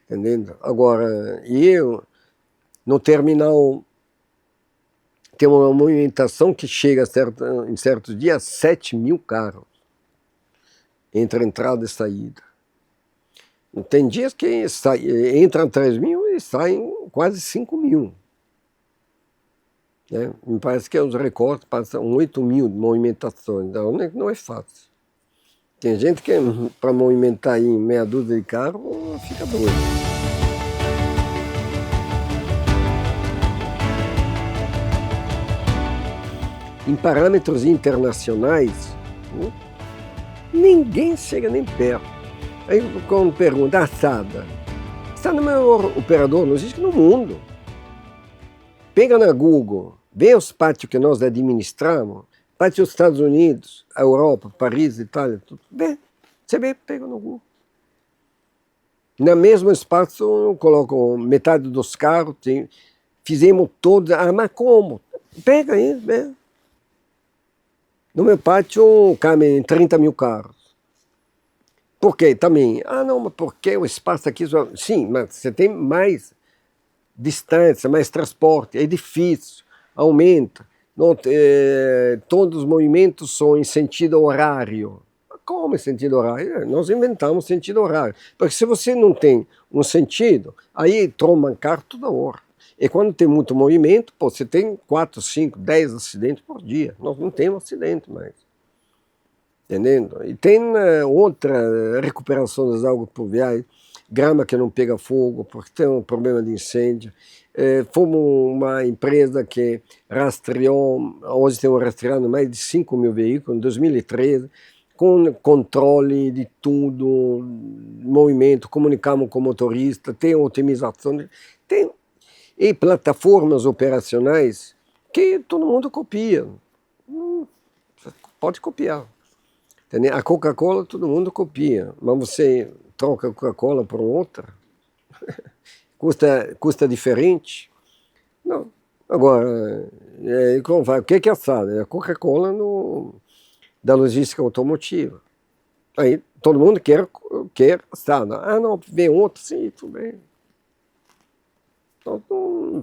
entendendo? Agora, no terminal, tem uma movimentação que chega em certos dias a 7 mil carros, entre entrada e saída. Tem dias que entram 3 mil e saem quase 5 mil. Né? Me parece que os recortes passam 8 mil de movimentações, então não é fácil. Tem gente que para movimentar aí meia dúzia de carros fica doido. Em parâmetros internacionais, ninguém chega nem perto. Aí quando pergunta, assada é o maior operador logístico no mundo. Pega na Google, vê os pátios que nós administramos, pátio dos Estados Unidos, a Europa, Paris, Itália, tudo. Você vê, pega no Google. No mesmo espaço, eu coloco metade dos carros, fizemos todos. Ah, mas como? Pega aí, vê. No meu pátio cabem 30 mil carros. Por quê? Também, não, mas porque o espaço aqui... Sim, mas você tem mais distância, mais transporte, é difícil, aumenta. Todos os movimentos são em sentido horário. Como em sentido horário? Nós inventamos sentido horário. Porque se você não tem um sentido, aí tromba carro toda hora. E quando tem muito movimento, você tem 4, 5, 10 acidentes por dia. Nós não temos acidente mais. Entendendo? E tem outra recuperação das águas pluviais, grama que não pega fogo, porque tem um problema de incêndio. Fomos uma empresa que rastreou, hoje temos rastreado mais de 5 mil veículos, em 2013, com controle de tudo, movimento, comunicamos com o motorista, tem otimização, e plataformas operacionais que todo mundo copia. Pode copiar. A Coca-Cola todo mundo copia, mas você troca a Coca-Cola por outra, custa diferente. Não. Agora, como vai? O que é assado? É a Coca-Cola da logística automotiva. Aí todo mundo quer assado. Não, vem outro, sim, tudo bem. Então,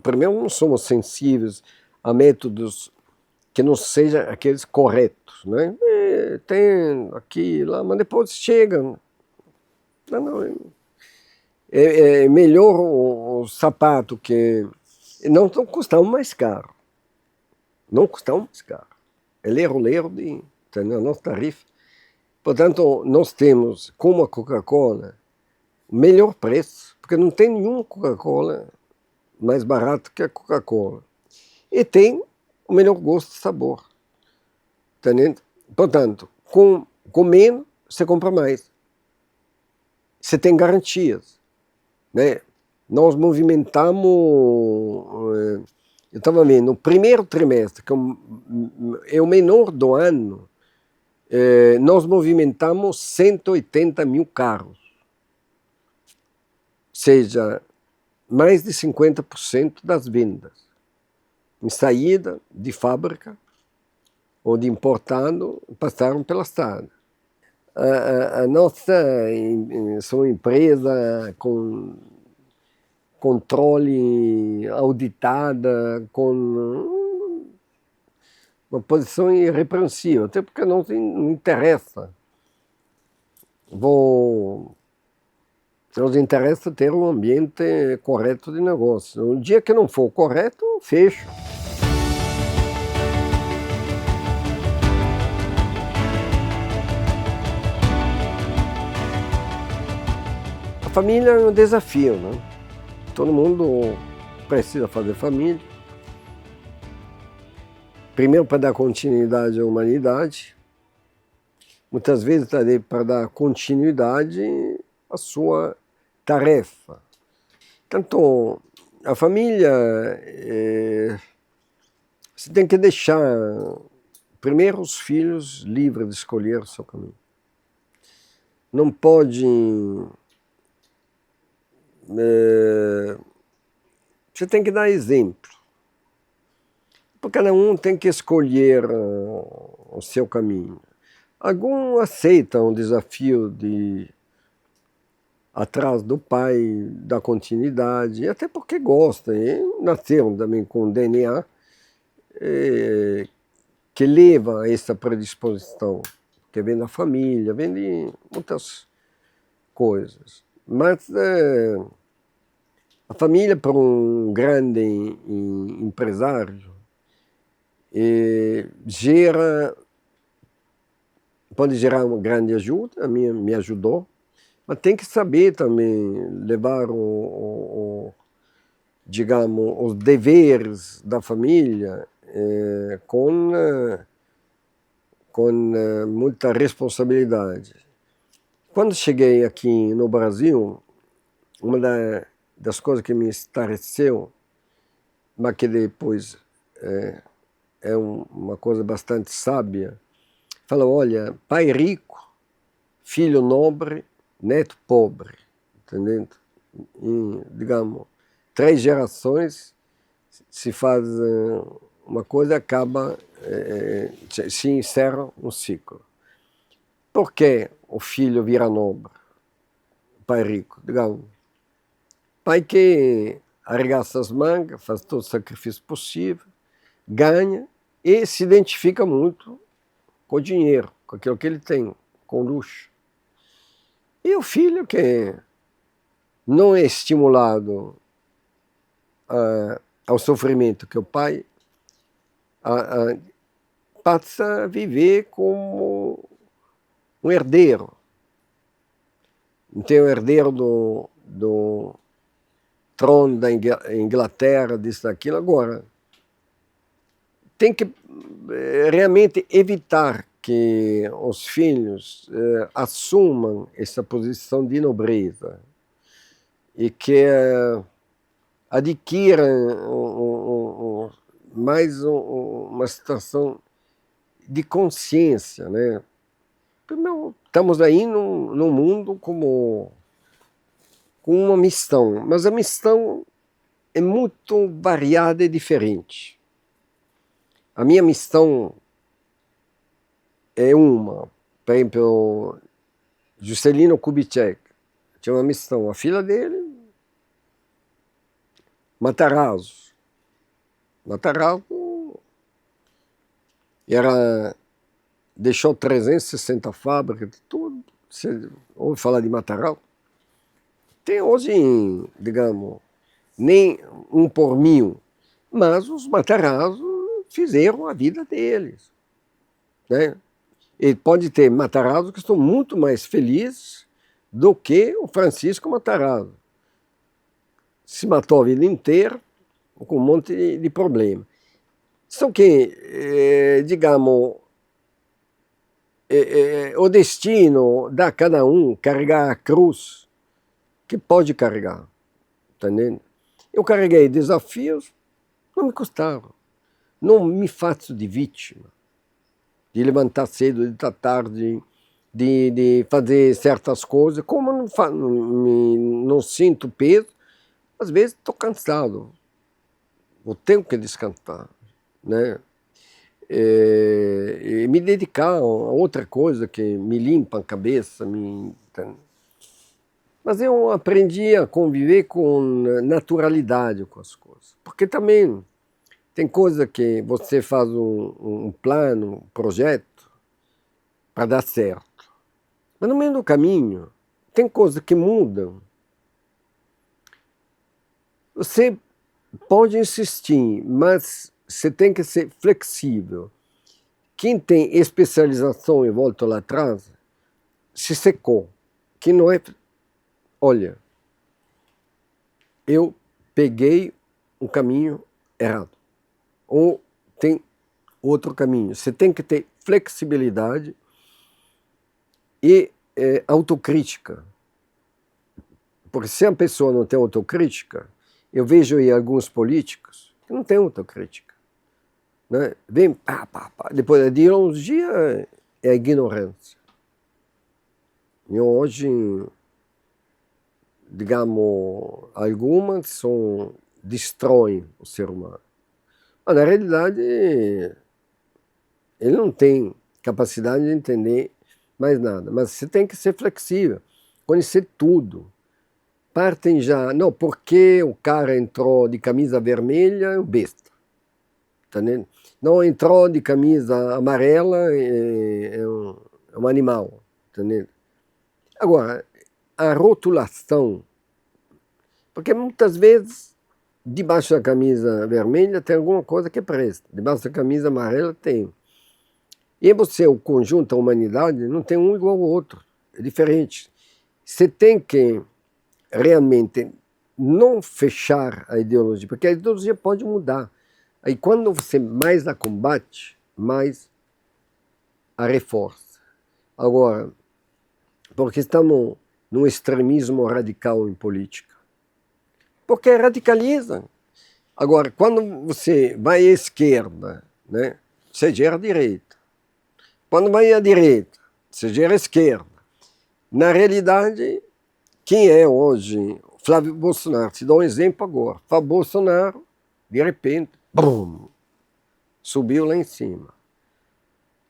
primeiro, não somos sensíveis a métodos que não seja aqueles corretos, né? Tem aqui, lá, mas depois chega. Não, é melhor o sapato que não custava mais caro. Não custava mais caro. É ler de a nossa tarifa. Portanto, nós temos, como a Coca-Cola, o melhor preço, porque não tem nenhuma Coca-Cola mais barata que a Coca-Cola. E tem o melhor gosto e sabor. Entendendo? Portanto, com menos, você compra mais. Você tem garantias. Né? Nós movimentamos, eu estava vendo, no primeiro trimestre, que é o menor do ano, nós movimentamos 180 mil carros. Ou seja, mais de 50% das vendas. Em saída de fábrica ou de importado, passaram pela estrada. A nossa sou empresa com controle auditada, com uma posição irrepreensível, até porque não interessa. Nos interessa ter um ambiente correto de negócio. O dia que não for correto, fecho. A família é um desafio, né? Todo mundo precisa fazer família. Primeiro, para dar continuidade à humanidade. Muitas vezes para dar continuidade à sua tarefa. Então, a família, você tem que deixar, primeiro, os filhos livres de escolher o seu caminho. Não pode... você tem que dar exemplo. Porque cada um tem que escolher o seu caminho. Alguns aceitam o desafio de atrás do pai, da continuidade, até porque gostam, e nasceram também com DNA que leva a essa predisposição, que vem da família, vem de muitas coisas. Mas a família, para um grande empresário, pode gerar uma grande ajuda, a minha me ajudou, mas tem que saber também levar digamos, os deveres da família com muita responsabilidade. Quando cheguei aqui no Brasil, uma das coisas que me esclareceu, mas que depois é uma coisa bastante sábia, fala, olha, pai rico, filho nobre, neto pobre, entendendo? Digamos, 3 gerações se faz uma coisa, acaba, se encerra um ciclo. Por que o filho vira nobre? O pai rico, digamos. Pai que arregaça as mangas, faz todo o sacrifício possível, ganha e se identifica muito com o dinheiro, com aquilo que ele tem, com o luxo. E o filho que não é estimulado ao sofrimento que o pai passa a viver como um herdeiro. Então, o herdeiro do trono da Inglaterra, disso, daquilo. Agora, tem que realmente evitar que os filhos assumam essa posição de nobreza e que adquiram mais uma situação de consciência, né? Primeiro, estamos aí num mundo com uma missão, mas a missão é muito variada e diferente. A minha missão é uma, por exemplo, Juscelino Kubitschek tinha uma missão, a filha dele, Matarazzo. Matarazzo Deixou 360 fábricas, tudo. Você ouve falar de Matarazzo? Tem hoje, digamos, nem 1 por 1000, mas os Matarazzo fizeram a vida deles, né? E pode ter Matarazzo que estão muito mais felizes do que o Francisco Matarazzo. Se matou a vida inteira, com um monte de problema. Só que, digamos, o destino dá a cada um carregar a cruz que pode carregar, tá entendendo? Eu carreguei desafios, não me custaram. Não me faço de vítima, de levantar cedo, de estar tarde, de fazer certas coisas. Como não sinto peso, às vezes estou cansado, eu tenho que descansar, né? E me dedicar a outra coisa que me limpa a cabeça. Mas eu aprendi a conviver com naturalidade com as coisas. Porque também tem coisa que você faz um plano, um projeto, para dar certo. Mas no meio do caminho, tem coisas que mudam. Você pode insistir, mas você tem que ser flexível. Quem tem especialização, e volto lá atrás, se secou. Que não é... Olha, eu peguei um caminho errado. Ou tem outro caminho. Você tem que ter flexibilidade e autocrítica. Porque se a pessoa não tem autocrítica, eu vejo aí alguns políticos que não têm autocrítica, né? Vem pá, pá, pá. Depois de uns dias é a ignorância. E hoje, digamos, algumas destroem o ser humano. Mas, na realidade, ele não tem capacidade de entender mais nada. Mas você tem que ser flexível, conhecer tudo. Partem já, não, porque o cara entrou de camisa vermelha, é um besta. Tá entendendo? Não entrou de camisa amarela, é um animal. Tá entendendo? Agora, a rotulação, porque muitas vezes debaixo da camisa vermelha tem alguma coisa que presta, debaixo da camisa amarela tem. E você, o conjunto da humanidade, não tem um igual ao outro, é diferente. Você tem que realmente não fechar a ideologia, porque a ideologia pode mudar. Aí quando você mais a combate, mais a reforça. Agora, porque estamos num extremismo radical em política. Porque radicaliza. Agora, quando você vai à esquerda, né, você gera a direita. Quando vai à direita, você gera a esquerda. Na realidade, quem é hoje Flávio Bolsonaro? Te dou um exemplo agora. Flávio Bolsonaro, de repente, brum, subiu lá em cima.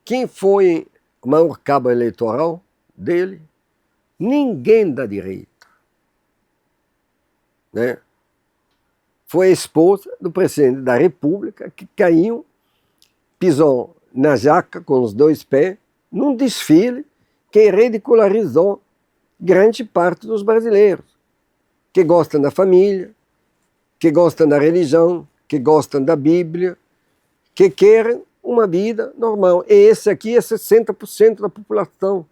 Quem foi o maior cabo eleitoral dele? Ninguém da direita, né? Foi a esposa do presidente da República que caiu, pisou na jaca com os 2 pés, num desfile que ridicularizou grande parte dos brasileiros, que gostam da família, que gostam da religião, que gostam da Bíblia, que querem uma vida normal. E esse aqui é 60% da população.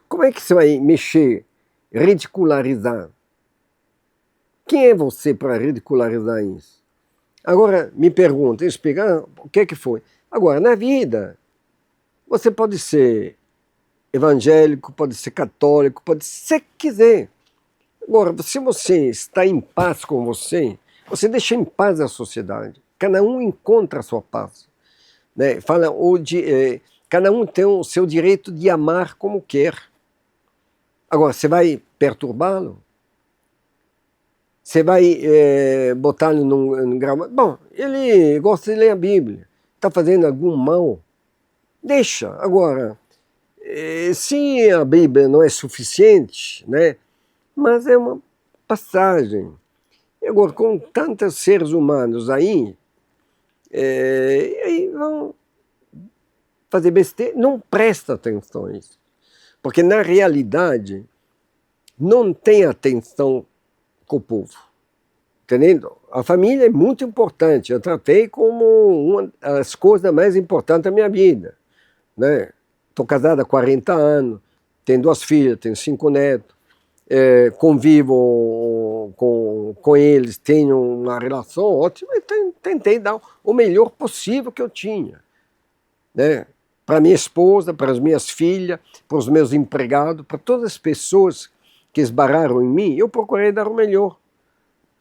Como é que você vai mexer, ridicularizar? Quem é você para ridicularizar isso? Agora, me pergunta, explica, o que foi? Agora, na vida, você pode ser evangélico, pode ser católico, pode ser o que quiser. Agora, se você está em paz com você deixa em paz a sociedade. Cada um encontra a sua paz. Né? Fala, cada um tem o seu direito de amar como quer. Agora, você vai perturbá-lo? Você vai botar-lo num gramado? Bom, ele gosta de ler a Bíblia. Está fazendo algum mal? Deixa. Agora, se a Bíblia não é suficiente, né? Mas é uma passagem. Agora, com tantos seres humanos aí, E aí vão fazer besteira, não presta atenção a isso. Porque na realidade não tem atenção com o povo. Entendendo? A família é muito importante. Eu tratei como uma das coisas mais importantes da minha vida. Né? Estou casado há 40 anos, tenho 2 filhas, tenho 5 netos, convivo com eles, tenho uma relação ótima e tentei dar o melhor possível que eu tinha. Né? Para minha esposa, para as minhas filhas, para os meus empregados, para todas as pessoas que esbarraram em mim, eu procurei dar o melhor.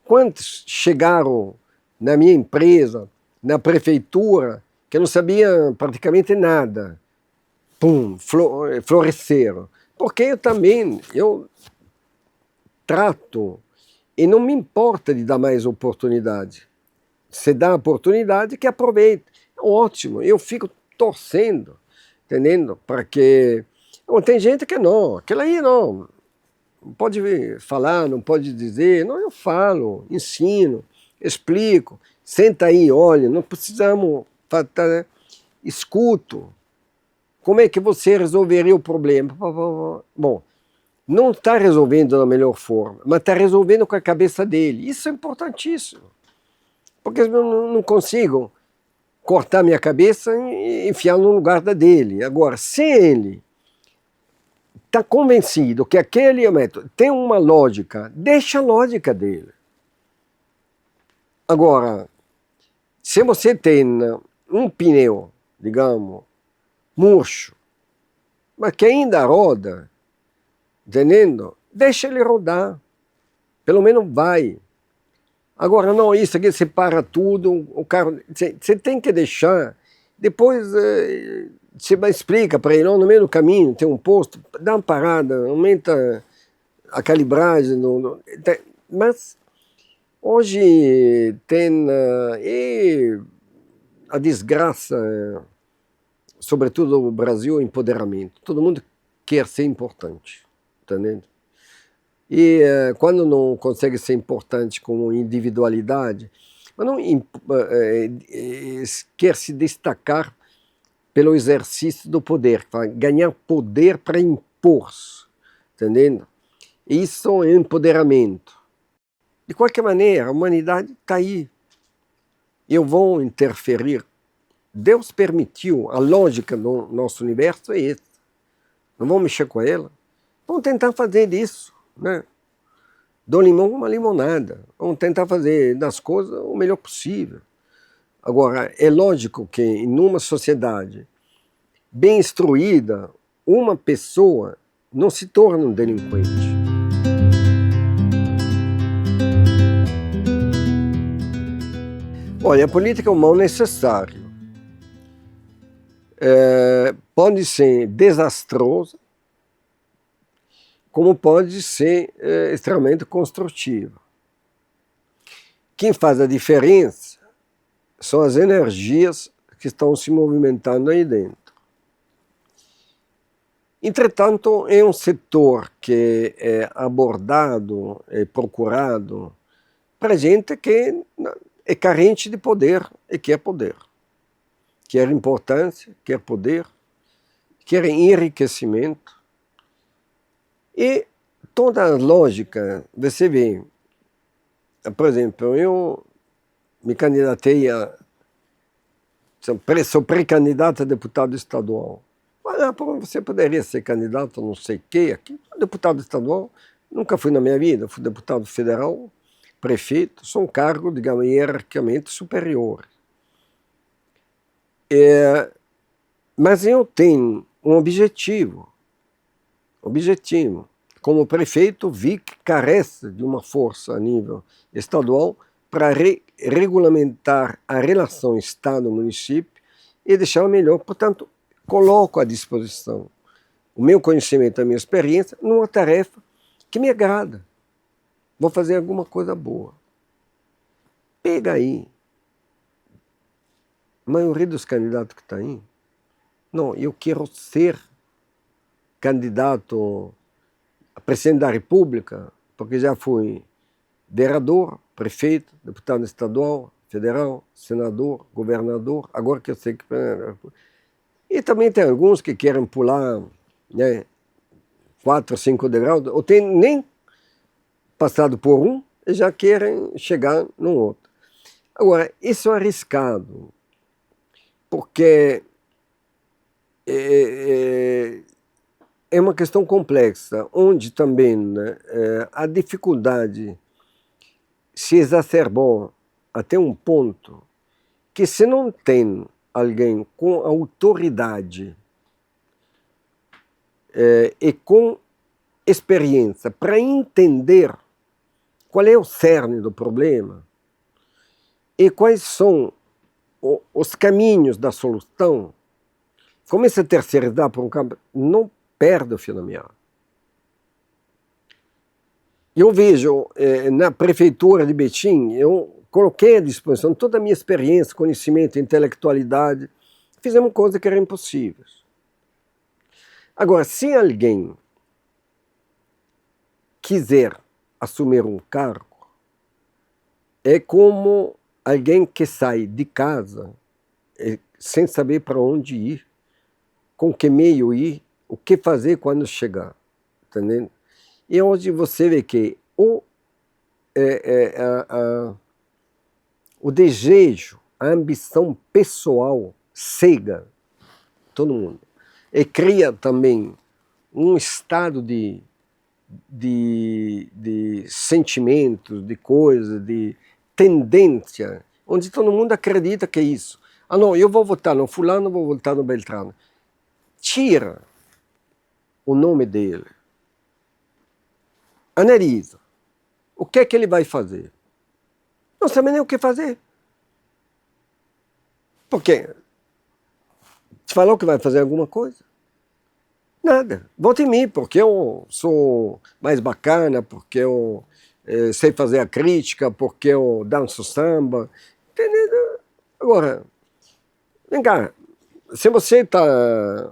Quantos chegaram na minha empresa, na prefeitura, que não sabiam praticamente nada? Pum, floresceram. Porque eu trato e não me importa de dar mais oportunidade. Se dá oportunidade, que aproveite. Ótimo, eu fico torcendo, entendendo? Para que... Bom, tem gente que não, aquilo aí não pode falar, não pode dizer. Não, eu falo, ensino, explico. Senta aí, olha, não precisamos... Escuto. Como é que você resolveria o problema? Bom, não está resolvendo da melhor forma, mas está resolvendo com a cabeça dele. Isso é importantíssimo. Porque eu não consigo cortar minha cabeça e enfiar no lugar da dele. Agora, se ele está convencido que aquele método tem uma lógica, deixa a lógica dele. Agora, se você tem um pneu, digamos, murcho, mas que ainda roda, entendendo? Deixa ele rodar, pelo menos vai. Agora, não, isso aqui você para tudo, o carro, você tem que deixar, depois você explica para ele, no meio do caminho tem um posto, dá uma parada, aumenta a calibragem, mas hoje tem e a desgraça, sobretudo no Brasil, o empoderamento. Todo mundo quer ser importante, entendendo? E quando não consegue ser importante como individualidade, mas não quer se destacar pelo exercício do poder, ganhar poder para impor, entendendo? Isso é empoderamento. De qualquer maneira, a humanidade está aí. Eu vou interferir. Deus permitiu, a lógica do nosso universo é essa. Não vamos mexer com ela. Vamos tentar fazer isso, né? Do limão uma limonada. Vamos tentar fazer das coisas o melhor possível. Agora, é lógico que em uma sociedade bem instruída, uma pessoa não se torna um delinquente. Olha, a política é um mal necessário. Pode ser desastrosa, como pode ser extremamente construtiva. Quem faz a diferença são as energias que estão se movimentando aí dentro. Entretanto, é um setor que é abordado, é procurado para gente que é carente de poder e quer poder. Quer importância, quer poder, quer enriquecimento. E toda a lógica, você vê, por exemplo, eu me candidatei sou pré-candidato a deputado estadual. Mas você poderia ser candidato a não sei o quê, aqui, deputado estadual, nunca fui na minha vida, fui deputado federal, prefeito, sou um cargo, digamos, hierarquicamente superior. Mas eu tenho um objetivo. Como prefeito, vi que carece de uma força a nível estadual para regulamentar a relação Estado-município e deixá-la melhor. Portanto, coloco à disposição o meu conhecimento, a minha experiência, numa tarefa que me agrada. Vou fazer alguma coisa boa. Pega aí. A maioria dos candidatos que está aí, não, eu quero ser candidato a presidente da República, porque já fui vereador, prefeito, deputado estadual, federal, senador, governador, agora que eu sei que... E também tem alguns que querem pular, né, 4, 5 degraus, ou tem nem passado por um e já querem chegar no outro. Agora, isso é arriscado, porque é uma questão complexa, onde também, né, a dificuldade se exacerbou até um ponto que, se não tem alguém com autoridade e com experiência para entender qual é o cerne do problema e quais são os caminhos da solução, começa a terceirizar por um campo, não perde o fio da meada. Eu vejo na prefeitura de Betim, eu coloquei à disposição toda a minha experiência, conhecimento, intelectualidade, fizemos coisas que eram impossíveis. Agora, se alguém quiser assumir um cargo, é como alguém que sai de casa sem saber para onde ir, com que meio ir, o que fazer quando chegar, entendendo? E onde você vê que o desejo, a ambição pessoal cega todo mundo e cria também um estado de sentimentos, de coisas, de tendência, onde todo mundo acredita que é isso. Ah, não, eu vou votar no fulano, vou votar no Beltrano. Tira o nome dele. Analisa. O que é que ele vai fazer? Não sabe nem o que fazer. Por quê? Te falou que vai fazer alguma coisa? Nada. Vote em mim, porque eu sou mais bacana, porque eu sei fazer a crítica, porque eu danço samba. Entendeu? Agora, vem cá. Se você está,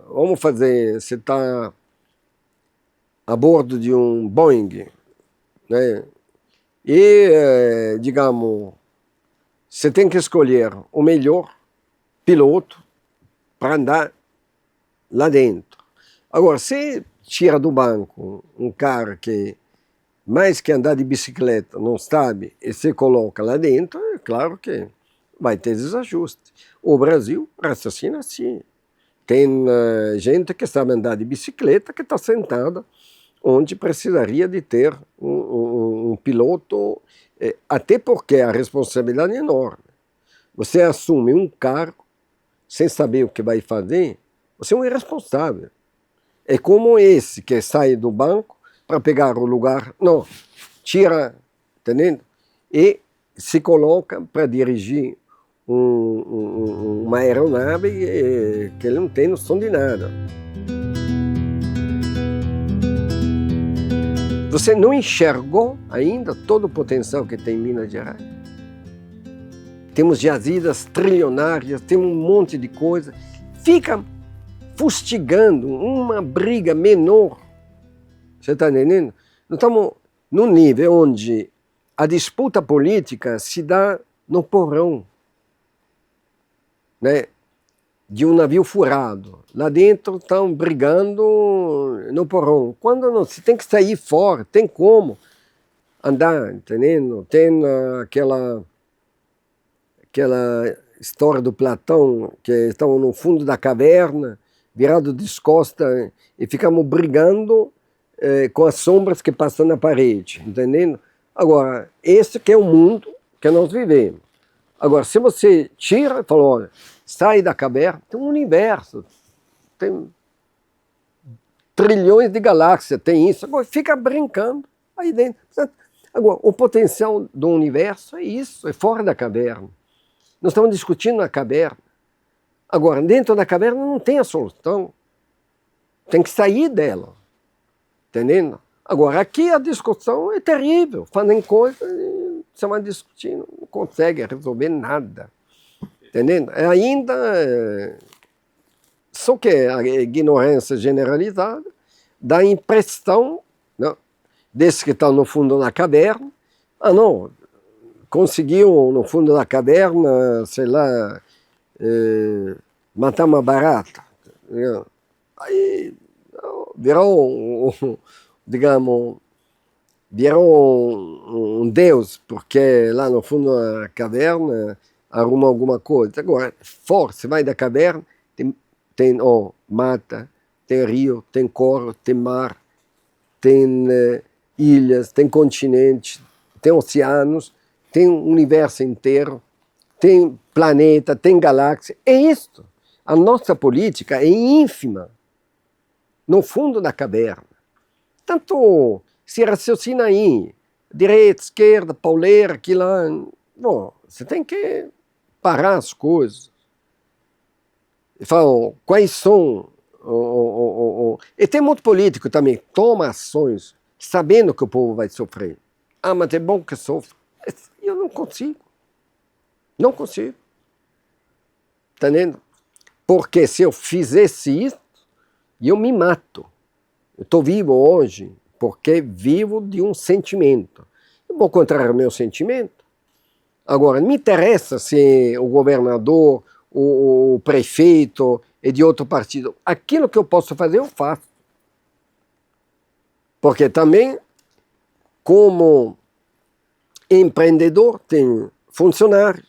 vamos fazer, você está a bordo de um Boeing, né? E, digamos, você tem que escolher o melhor piloto para andar lá dentro. Agora, se tira do banco um cara que, mais que andar de bicicleta, não sabe, e você coloca lá dentro, é claro que vai ter desajuste. O Brasil raciocina assim. Tem gente que sabe andar de bicicleta que está sentada onde precisaria de ter um piloto, até porque a responsabilidade é enorme. Você assume um cargo sem saber o que vai fazer, você é um irresponsável. É como esse que sai do banco para pegar o lugar, não, tira, entendendo? E se coloca para dirigir uma aeronave que ele não tem noção de nada. Você não enxergou ainda todo o potencial que tem em Minas Gerais? Temos jazidas trilionárias, temos um monte de coisa. Fica fustigando uma briga menor. Você está entendendo? Nós estamos num nível onde a disputa política se dá no porão, né, de um navio furado. Lá dentro estão brigando no porão. Quando não, você tem que sair fora, tem como andar, entendendo? Tem aquela história do Platão, que estavam no fundo da caverna, virado de costas, e ficamos brigando com as sombras que passam na parede, entendendo? Agora, esse que é o mundo que nós vivemos. Agora, se você tira e fala, olha, sai da caverna, tem um universo, tem trilhões de galáxias, tem isso, agora fica brincando aí dentro. Agora, o potencial do universo é isso, é fora da caverna. Nós estamos discutindo na caverna. Agora, dentro da caverna não tem a solução, tem que sair dela, entendendo? Agora, aqui a discussão é terrível, fazem coisas e você vai discutindo, não consegue resolver nada, entendendo? Ainda, só que a ignorância generalizada dá a impressão, não, desses que estão no fundo da caverna, ah não, conseguiu, no fundo da caverna, sei lá, matar uma barata. Aí virou, digamos, virou um deus, porque lá no fundo da caverna arruma alguma coisa. Agora, fora, você vai da caverna, tem mata, tem rio, tem córrego, tem mar, tem ilhas, tem continentes, tem oceanos, tem um universo inteiro, tem planeta, tem galáxia. É isto. A nossa política é ínfima, no fundo da caverna. Tanto se raciocina aí, direita, esquerda, pauleira, aquilo lá. Bom, você tem que parar as coisas. E falam, quais são... E tem muito político também, toma ações, sabendo que o povo vai sofrer. Ah, mas é bom que sofra. Eu não consigo. Não consigo. Está entendendo? Porque se eu fizesse isso, eu me mato. Eu estou vivo hoje porque vivo de um sentimento. Eu vou contrariar meu sentimento. Agora, não me interessa se o governador, o prefeito é de outro partido. Aquilo que eu posso fazer, eu faço. Porque também, como empreendedor, tenho funcionários,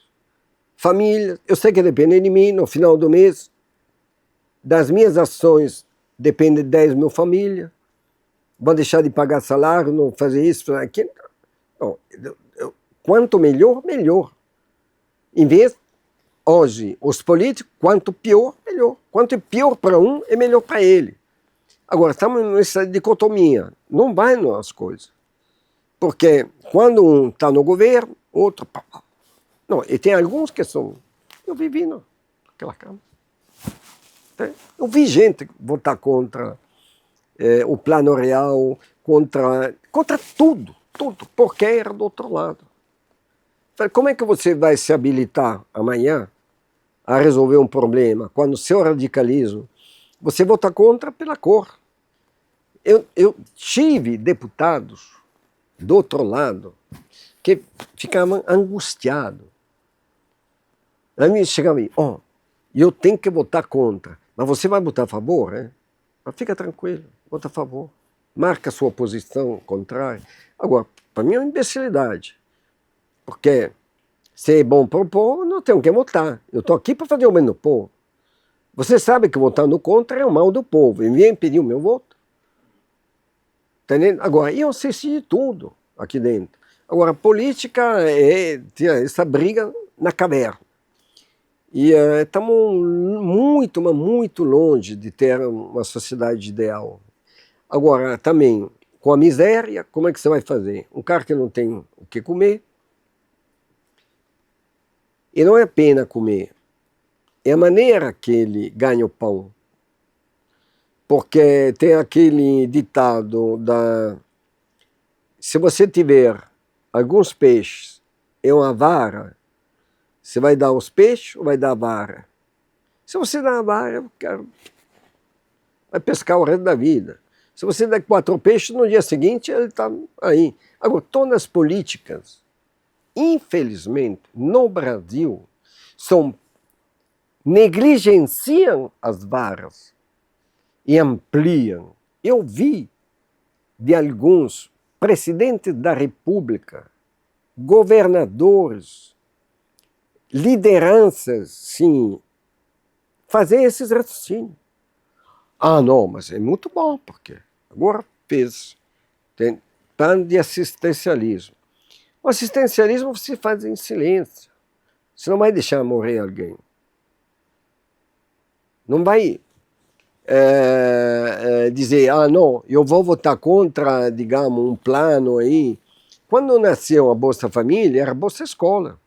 família. Eu sei que depende de mim, no final do mês, das minhas ações, depende de 10 mil famílias. Vou deixar de pagar salário, não fazer isso, fazer aquilo. Não, quanto melhor, melhor. Em vez, hoje, os políticos, quanto pior, melhor. Quanto é pior para um, é melhor para ele. Agora, estamos nessa dicotomia. Não vai nas coisas. Porque quando um está no governo, outro... Não, e tem alguns que são... Eu vivi naquela cama. Eu vi gente votar contra o plano real, contra tudo, porque era do outro lado. Como é que você vai se habilitar amanhã a resolver um problema quando o seu radicalismo, você vota contra pela cor? Eu tive deputados do outro lado que ficavam angustiados. Aí chegava aí, eu tenho que votar contra, mas você vai votar a favor, né? Mas fica tranquilo, vota a favor. Marca a sua posição contrária. Agora, para mim é uma imbecilidade. Porque se é bom para o povo, não tenho que votar. Eu estou aqui para fazer o bem do povo. Você sabe que votar no contra é o mal do povo. E vem pedir o meu voto. Entendendo? Agora, eu assisti de tudo aqui dentro. Agora, política é essa briga na caverna. E estamos muito, mas muito longe de ter uma sociedade ideal. Agora, também, com a miséria, como é que você vai fazer? Um cara que não tem o que comer, e não é pena comer, é a maneira que ele ganha o pão. Porque tem aquele ditado se você tiver alguns peixes e uma vara, você vai dar os peixes ou vai dar a vara? Se você dá a vara, o cara vai pescar o resto da vida. Se você dá 4 peixes, no dia seguinte ele está aí. Agora, todas as políticas, infelizmente, no Brasil, negligenciam as varas e ampliam. Eu vi de alguns presidentes da República, governadores, lideranças, sim, fazer esses raciocínios. Ah, não, mas é muito bom, porque agora tem plano de assistencialismo. O assistencialismo você faz em silêncio. Você não vai deixar morrer alguém. Não vai dizer, não, eu vou votar contra, digamos, um plano aí. Quando nasceu a Bolsa Família, era Bolsa Escola.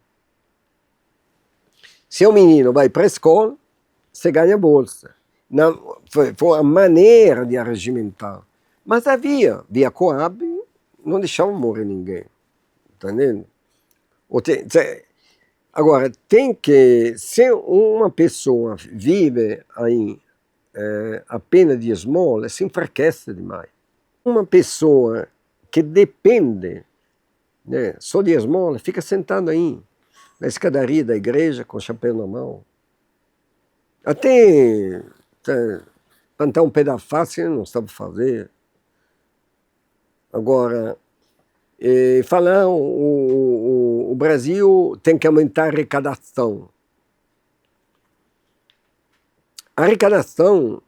Se o menino vai para a escola, você ganha bolsa. Foi a maneira de arregimentar. Mas via Coab, não deixava morrer ninguém. Entendendo? Agora, tem que, se uma pessoa vive aí apenas de esmola, se enfraquece demais. Uma pessoa que depende né? Só de esmola, fica sentado aí, na escadaria da igreja, com o chapéu na mão. Até plantar um pé da face, não sabe fazer. Agora, falar o Brasil tem que aumentar a arrecadação. A arrecadação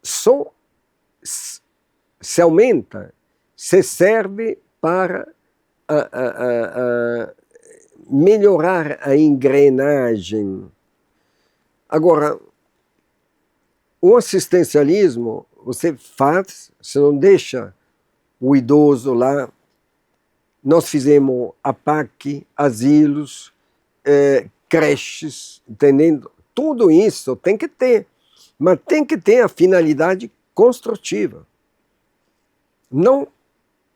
só se aumenta, se serve para melhorar a engrenagem. Agora, o assistencialismo você faz, você não deixa o idoso lá. Nós fizemos APAC, asilos, creches, entendendo? Tudo isso tem que ter, mas tem que ter a finalidade construtiva. Não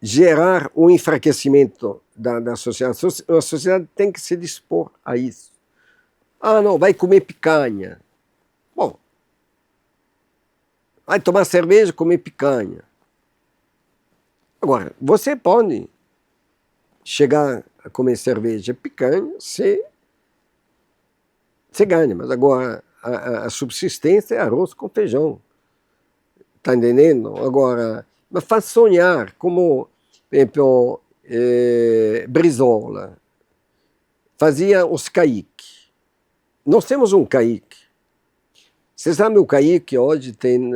gerar um enfraquecimento da sociedade. A sociedade tem que se dispor a isso. Ah, não, vai comer picanha. Bom, vai tomar cerveja, comer picanha. Agora, você pode chegar a comer cerveja e picanha, você ganha, mas agora a subsistência é arroz com feijão. Está entendendo? Agora, mas faz sonhar, como, por exemplo, Brizola fazia os caiques. Nós temos um caique. Você sabe, o caique hoje tem,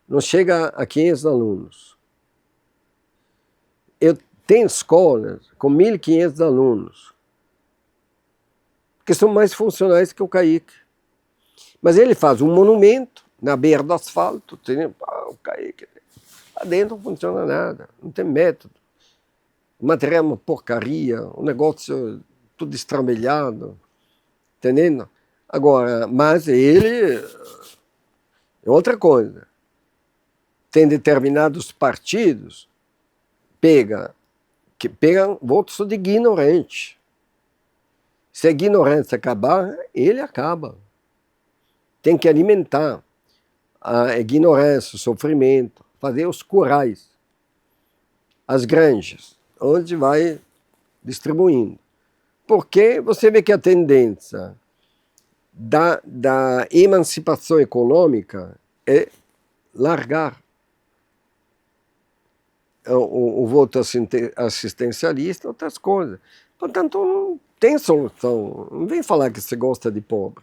não chega a 500 alunos. Eu tenho escolas com 1.500 alunos, que são mais funcionais que o caique. Mas ele faz um monumento na beira do asfalto, o caique. Lá dentro não funciona nada, não tem método. O material é uma porcaria, o negócio tudo estrambelhado, entendendo? Agora, mas ele é outra coisa. Tem determinados partidos que pegam votos de ignorante. Se a ignorância acabar, ele acaba. Tem que alimentar a ignorância, o sofrimento, fazer os currais, as granjas, onde vai distribuindo. Porque você vê que a tendência da emancipação econômica é largar o voto assistencialista, outras coisas. Portanto, não tem solução. Não vem falar que você gosta de pobre.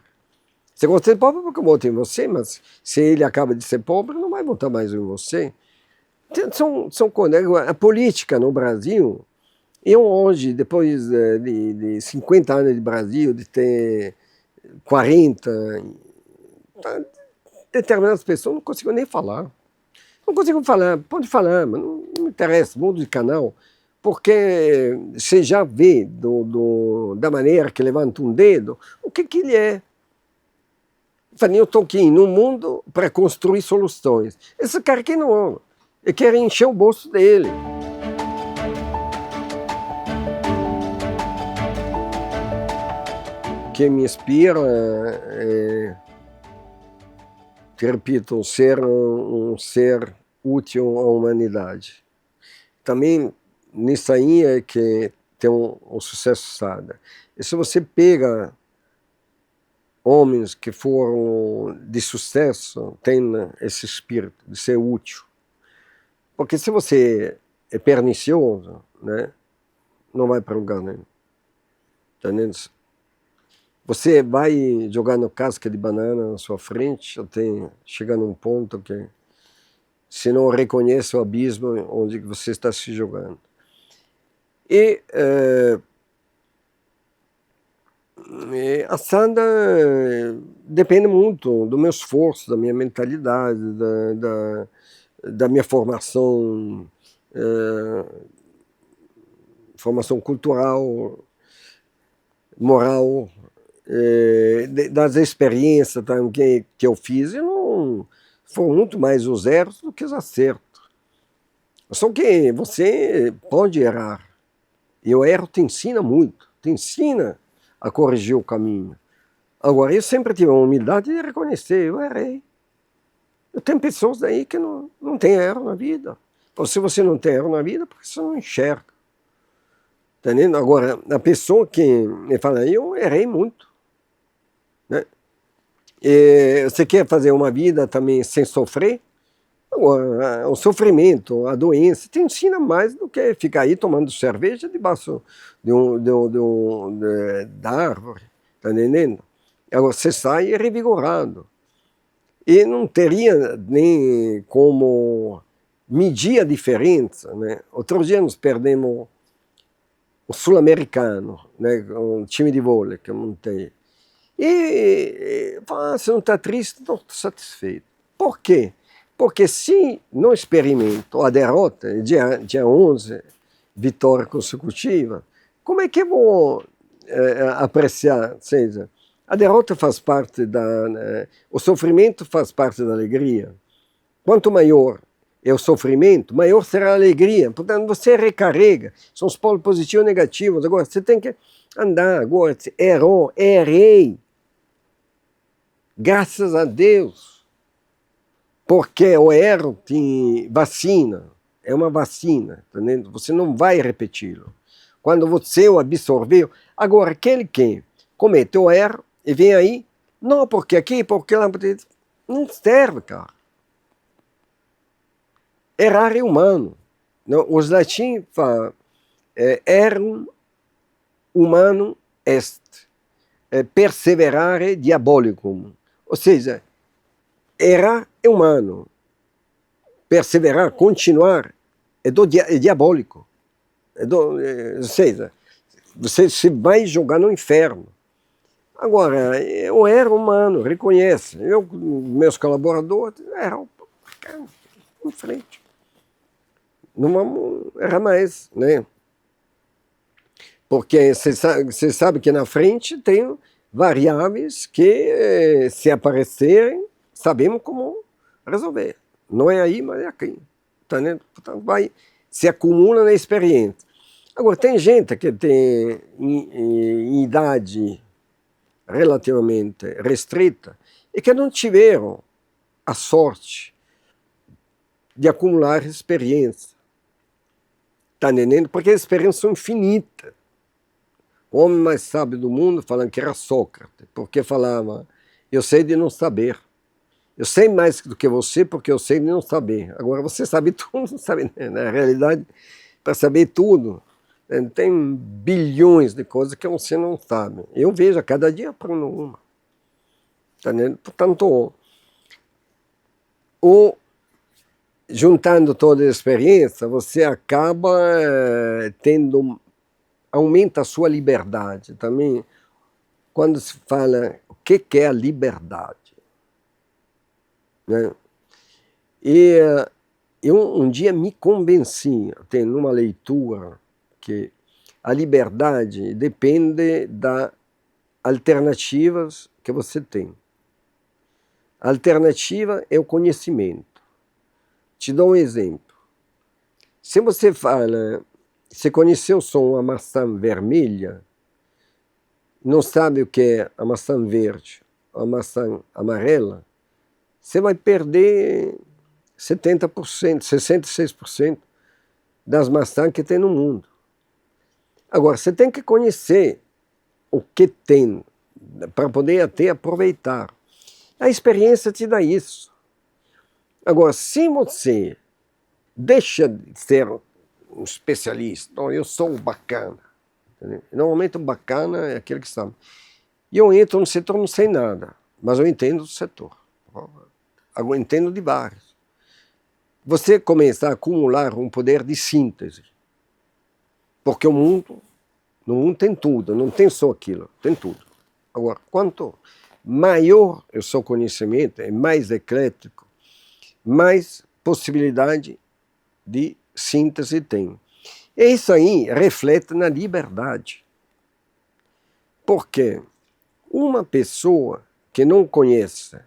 Você gosta de pobre porque vota em você, mas se ele acaba de ser pobre, não vai votar mais em você. São coisas. A política no Brasil, eu hoje, depois de 50 anos de Brasil, de ter 40, determinadas pessoas não consigo nem falar. Não consigo falar, pode falar, mas não me interessa, mudo de canal, porque você já vê da maneira que levanta um dedo o que ele é. Eu estou aqui no mundo para construir soluções. Esse cara aqui não, ele quer encher o bolso dele. O que me inspira te repito, ser um ser útil à humanidade. Também nisso aí é que tem um sucesso Sada. E se você pega homens que foram de sucesso, tem esse espírito de ser útil. Porque se você é pernicioso, né, não vai para lugar nenhum. Entendeu? Você vai jogando casca de banana na sua frente até chegar num ponto que você não reconhece o abismo onde você está se jogando. E a Sada depende muito do meu esforço, da minha mentalidade, da minha formação, formação cultural, moral, das experiências que eu fiz, e não foram muito mais os erros do que os acertos. Só que você pode errar. E o erro te ensina muito, te ensina a corrigir o caminho. Agora, eu sempre tive a humildade de reconhecer, eu errei. Eu tenho pessoas aí que não têm erro na vida. Se você não tem erro na vida, porque você não enxerga. Tá entendendo? Agora, a pessoa que me fala, eu errei muito. Né? E você quer fazer uma vida também sem sofrer? Agora, o sofrimento, a doença, te ensina mais do que ficar aí tomando cerveja debaixo da árvore, tá entendendo? Agora, você sai revigorado. E não teria nem como medir a diferença, né? Outro dia nós perdemos o sul-americano, né? Um time de vôlei que eu montei. E você não está triste? Não, estou satisfeito. Por quê? Porque se não experimento a derrota, dia 11, vitória consecutiva, como é que eu vou apreciar? Ou seja, a derrota faz parte o sofrimento faz parte da alegria. Quanto maior é o sofrimento, maior será a alegria. Portanto, você recarrega. São os polos positivos e negativos. Agora, você tem que andar. Agora, errou, errei. Graças a Deus. Porque o erro te vacina. É uma vacina. Tá entendendo? Você não vai repeti-lo. Quando você o absorveu. Agora, aquele que comete o erro e vem aí, não, porque aqui, porque lá, não serve, cara. Errar é humano. Os latins falam, errum humanum est, perseverare diabolicum. Ou seja, errar é humano, perseverar, continuar, é diabólico. Ou seja, você se vai jogar no inferno. Agora, o erro humano, reconhece. Meus colaboradores, erram, em frente. Não vamos errar mais, né? Porque você sabe que na frente tem variáveis que, se aparecerem, sabemos como resolver. Não é aí, mas é aqui. Tá, né? Portanto, se acumula na experiência. Agora, tem gente que tem em idade relativamente restrita e que não tiveram a sorte de acumular experiência. Está entendendo? Porque as experiências são infinitas. O homem mais sábio do mundo falando que era Sócrates, porque falava, eu sei de não saber. Eu sei mais do que você porque eu sei de não saber. Agora você sabe tudo, não sabe, né? Na realidade, para saber tudo, tem bilhões de coisas que você não sabe. Eu vejo, a cada dia aprendo uma. Tá entendendo? Portanto, juntando toda a experiência, você acaba aumenta a sua liberdade. Também, quando se fala o que é a liberdade, né? E eu um dia me convenci, numa leitura, que a liberdade depende das alternativas que você tem. A alternativa é o conhecimento. Te dou um exemplo. Se você fala, você conheceu só uma maçã vermelha, não sabe o que é a maçã verde, a maçã amarela, você vai perder 70%, 66% das maçãs que tem no mundo. Agora, você tem que conhecer o que tem para poder até aproveitar. A experiência te dá isso. Agora, se você deixa de ser um especialista, então, eu sou um bacana. Entendeu? Normalmente o bacana é aquele que sabe. E eu entro no setor, não sei nada, mas eu entendo do setor. Eu entendo de vários. Você começa a acumular um poder de síntese. Porque no mundo tem tudo, não tem só aquilo, tem tudo. Agora, quanto maior é o seu conhecimento, é mais eclético, mais possibilidade de síntese tem. E isso aí reflete na liberdade. Porque uma pessoa que não conhece,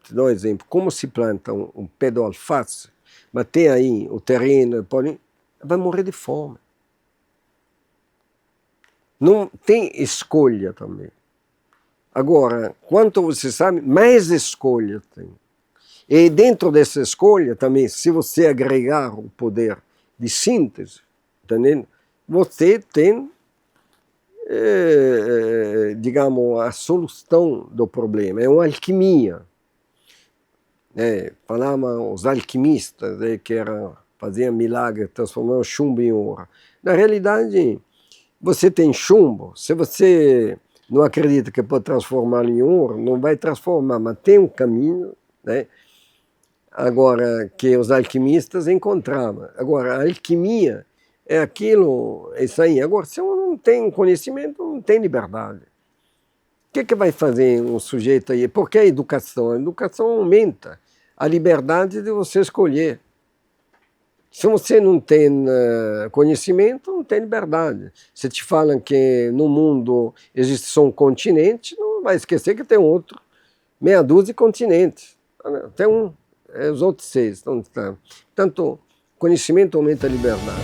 te dou um exemplo, como se planta um pé de alface, mas tem aí o terreno, vai morrer de fome. Não tem escolha também. Agora, quanto você sabe, mais escolha tem. E dentro dessa escolha também, se você agregar o poder de síntese, entendendo? Você tem, digamos, a solução do problema, é uma alquimia. Falavam os alquimistas, que faziam milagre, transformando chumbo em ouro. Na realidade, você tem chumbo, se você não acredita que pode transformar em ouro, não vai transformar, mas tem um caminho, né? Agora, que os alquimistas encontravam. Agora, a alquimia é aquilo, é isso aí. Agora, se eu não tenho conhecimento, não tem liberdade. O que vai fazer um sujeito aí? Porque a educação aumenta a liberdade de você escolher. Se você não tem conhecimento, não tem liberdade. Se te falam que no mundo existe só um continente, não vai esquecer que tem outro, meia dúzia de continentes. Tem um, os outros 6. Portanto, conhecimento aumenta a liberdade.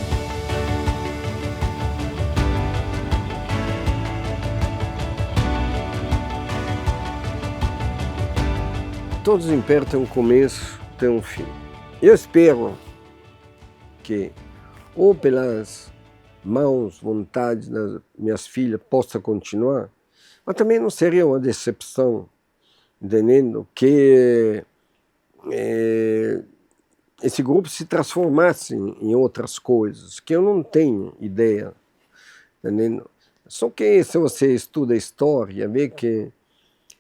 Todos os impérios têm um começo, têm um fim. Eu espero que, ou pelas mãos, vontades das minhas filhas, possa continuar, mas também não seria uma decepção, entendendo, que esse grupo se transformasse em outras coisas, que eu não tenho ideia, entendendo? Só que se você estuda a história, vê que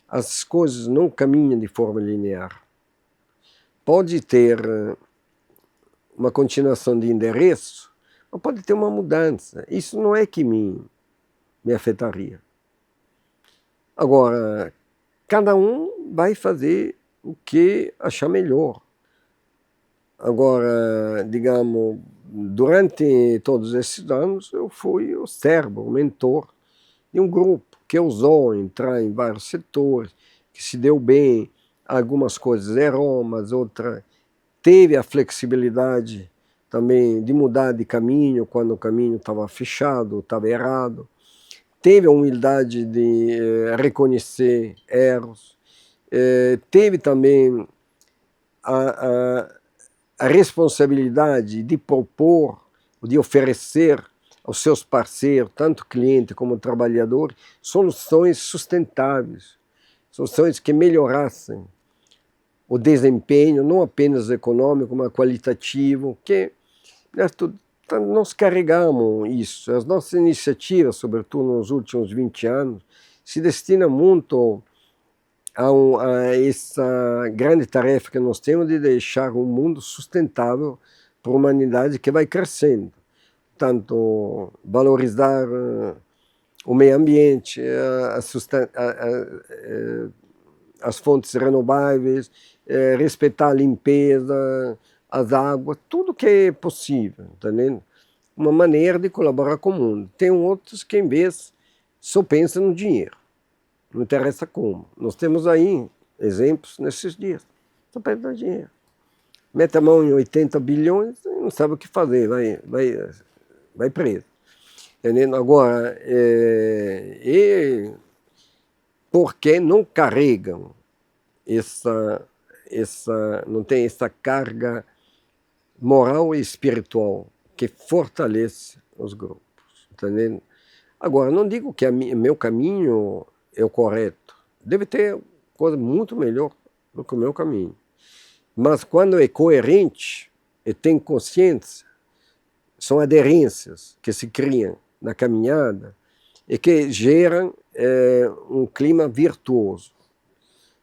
as coisas não caminham de forma linear. Pode ter uma continuação de endereço, mas pode ter uma mudança. Isso não é que me afetaria. Agora, cada um vai fazer o que achar melhor. Agora, digamos, durante todos esses anos, eu fui o servo, o mentor de um grupo que ousou entrar em vários setores, que se deu bem, algumas coisas errou, mas outras teve a flexibilidade também de mudar de caminho quando o caminho estava fechado, estava errado, teve a humildade de reconhecer erros, teve também a responsabilidade de propor, de oferecer aos seus parceiros, tanto cliente como trabalhador, soluções sustentáveis, soluções que melhorassem o desempenho, não apenas econômico, mas qualitativo, que nós carregamos isso. As nossas iniciativas, sobretudo nos últimos 20 anos, se destinam muito a essa grande tarefa que nós temos de deixar um mundo sustentável para a humanidade que vai crescendo. Tanto valorizar o meio ambiente, as fontes renováveis, respeitar a limpeza, as águas, tudo que é possível, entendendo? Uma maneira de colaborar com o mundo. Tem outros que, em vez, só pensam no dinheiro. Não interessa como. Nós temos aí exemplos nesses dias. Só pensa no dinheiro. Mete a mão em 80 bilhões e não sabe o que fazer, vai preso. Entendendo? Agora, porque não carregam não tem essa carga moral e espiritual que fortalece os grupos, entendendo? Agora, não digo que meu caminho é o correto, deve ter coisa muito melhor do que o meu caminho, mas quando é coerente e tem consciência, são aderências que se criam na caminhada e que geram um clima virtuoso,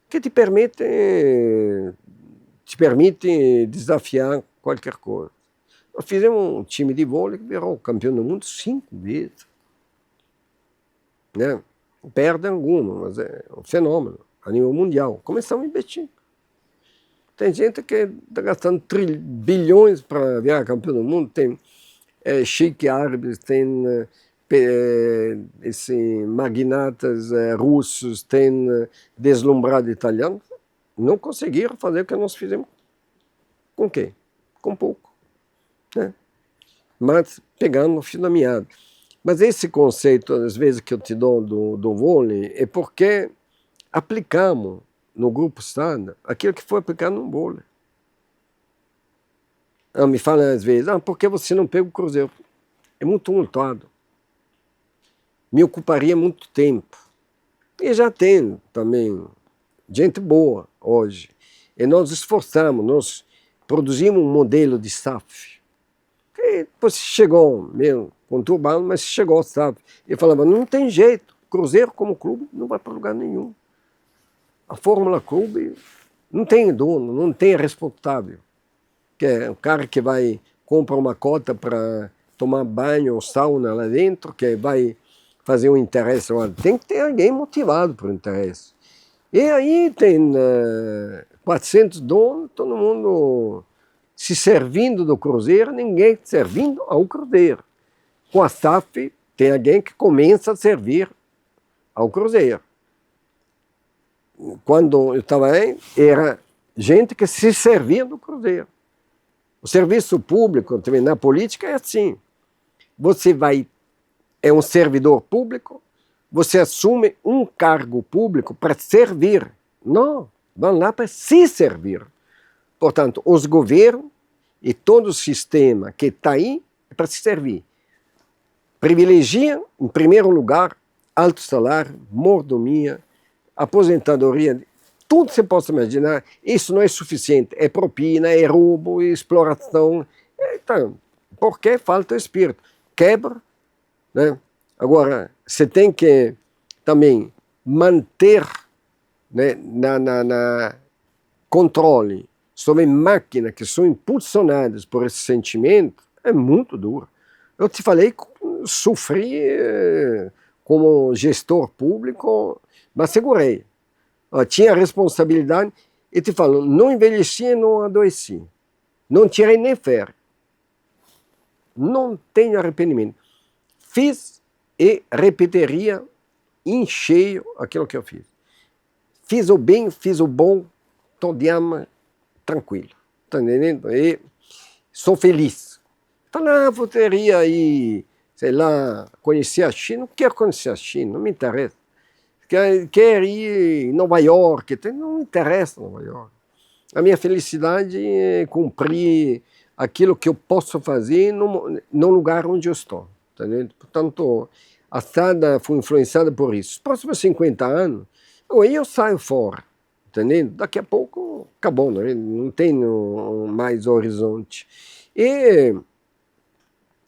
que te permite desafiar qualquer coisa. Nós fizemos um time de vôlei que virou campeão do mundo 5 vezes. Né? Perde alguma, mas é um fenômeno a nível mundial. Começamos em Betim. Tem gente que está gastando bilhões para virar campeão do mundo, tem chique árabes, tem magnatas russos, tem deslumbrado italiano, não conseguiram fazer o que nós fizemos. Com quê? Com pouco. Né? Mas pegando no fio da meada. Mas esse conceito, às vezes, que eu te dou do vôlei, é porque aplicamos no Grupo Estado aquilo que foi aplicado no vôlei. Me fala às vezes, por que você não pega o Cruzeiro? É muito tumultuado. Me ocuparia muito tempo. E já tem também gente boa hoje. E nós esforçamos, nós produzimos um modelo de SAF. Que depois chegou meio conturbado, mas chegou ao SAF. E falava, não tem jeito, Cruzeiro como clube não vai para lugar nenhum. A Fórmula Clube não tem dono, não tem responsável. Que é o cara que vai comprar uma cota para tomar banho ou sauna lá dentro, que vai fazer um interesse. Tem que ter alguém motivado para o interesse. E aí tem 400 donos, todo mundo se servindo do Cruzeiro, ninguém servindo ao Cruzeiro. Com a SAF, tem alguém que começa a servir ao Cruzeiro. Quando eu estava aí, era gente que se servia do Cruzeiro. O serviço público, também na política, é assim. Você é um servidor público, você assume um cargo público para servir. Não, vão lá para se servir. Portanto, os governos e todo o sistema que está aí é para se servir. Privilegiam, em primeiro lugar, alto salário, mordomia, aposentadoria, tudo você possa imaginar. Isso não é suficiente. É propina, é roubo, é exploração. Então, por que falta o espírito? Quebra, né? Agora, você tem que também manter, né, na controle sobre máquinas que são impulsionadas por esse sentimento, é muito duro. Eu te falei, sofri como gestor público, mas segurei. Tinha responsabilidade e te falo, não envelheci e não adoeci. Não tirei nem férias. Não tenho arrependimento. Fiz e repetiria em cheio aquilo que eu fiz. Fiz o bem, fiz o bom, estou de alma tranquilo. Está entendendo? E sou feliz. Fala, eu teria aí, sei lá, conhecer a China. Não quero conhecer a China, não me interessa. Quero ir em Nova York, não me interessa Nova York. A minha felicidade é cumprir aquilo que eu posso fazer no lugar onde eu estou. Tá entendendo? Portanto, a Sada foi influenciada por isso. Os próximos 50 anos, aí eu saio fora. Tá entendendo? Daqui a pouco acabou, não tenho mais horizonte. E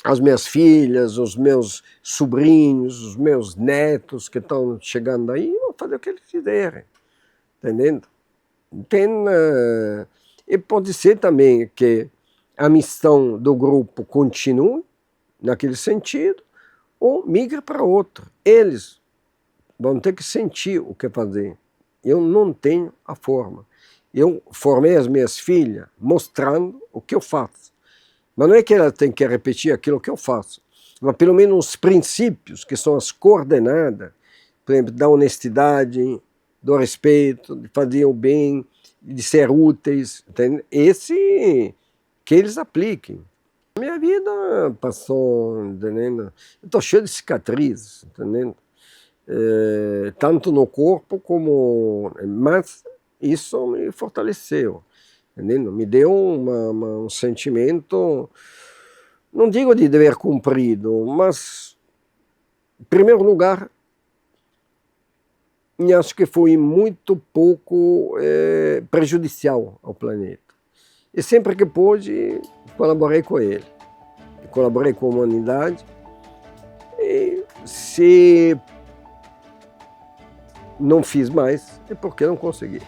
as minhas filhas, os meus sobrinhos, os meus netos que estão chegando aí, vão fazer o que eles quiserem, entendendo? E pode ser também que a missão do grupo continue naquele sentido, ou migre para outro. Eles vão ter que sentir o que fazer. Eu não tenho a forma. Eu formei as minhas filhas mostrando o que eu faço. Mas não é que ela tem que repetir aquilo que eu faço, mas pelo menos os princípios, que são as coordenadas, por exemplo, da honestidade, do respeito, de fazer o bem, de ser úteis, entende? Esse que eles apliquem. A minha vida passou, entendendo? Eu estou cheio de cicatrizes, entendendo? Tanto no corpo como... Mas isso me fortaleceu. Entendendo? Me deu um sentimento, não digo de dever cumprido, mas, em primeiro lugar, acho que foi muito pouco prejudicial ao planeta. E sempre que pude, colaborei com ele, colaborei com a humanidade. E se não fiz mais, é porque não consegui.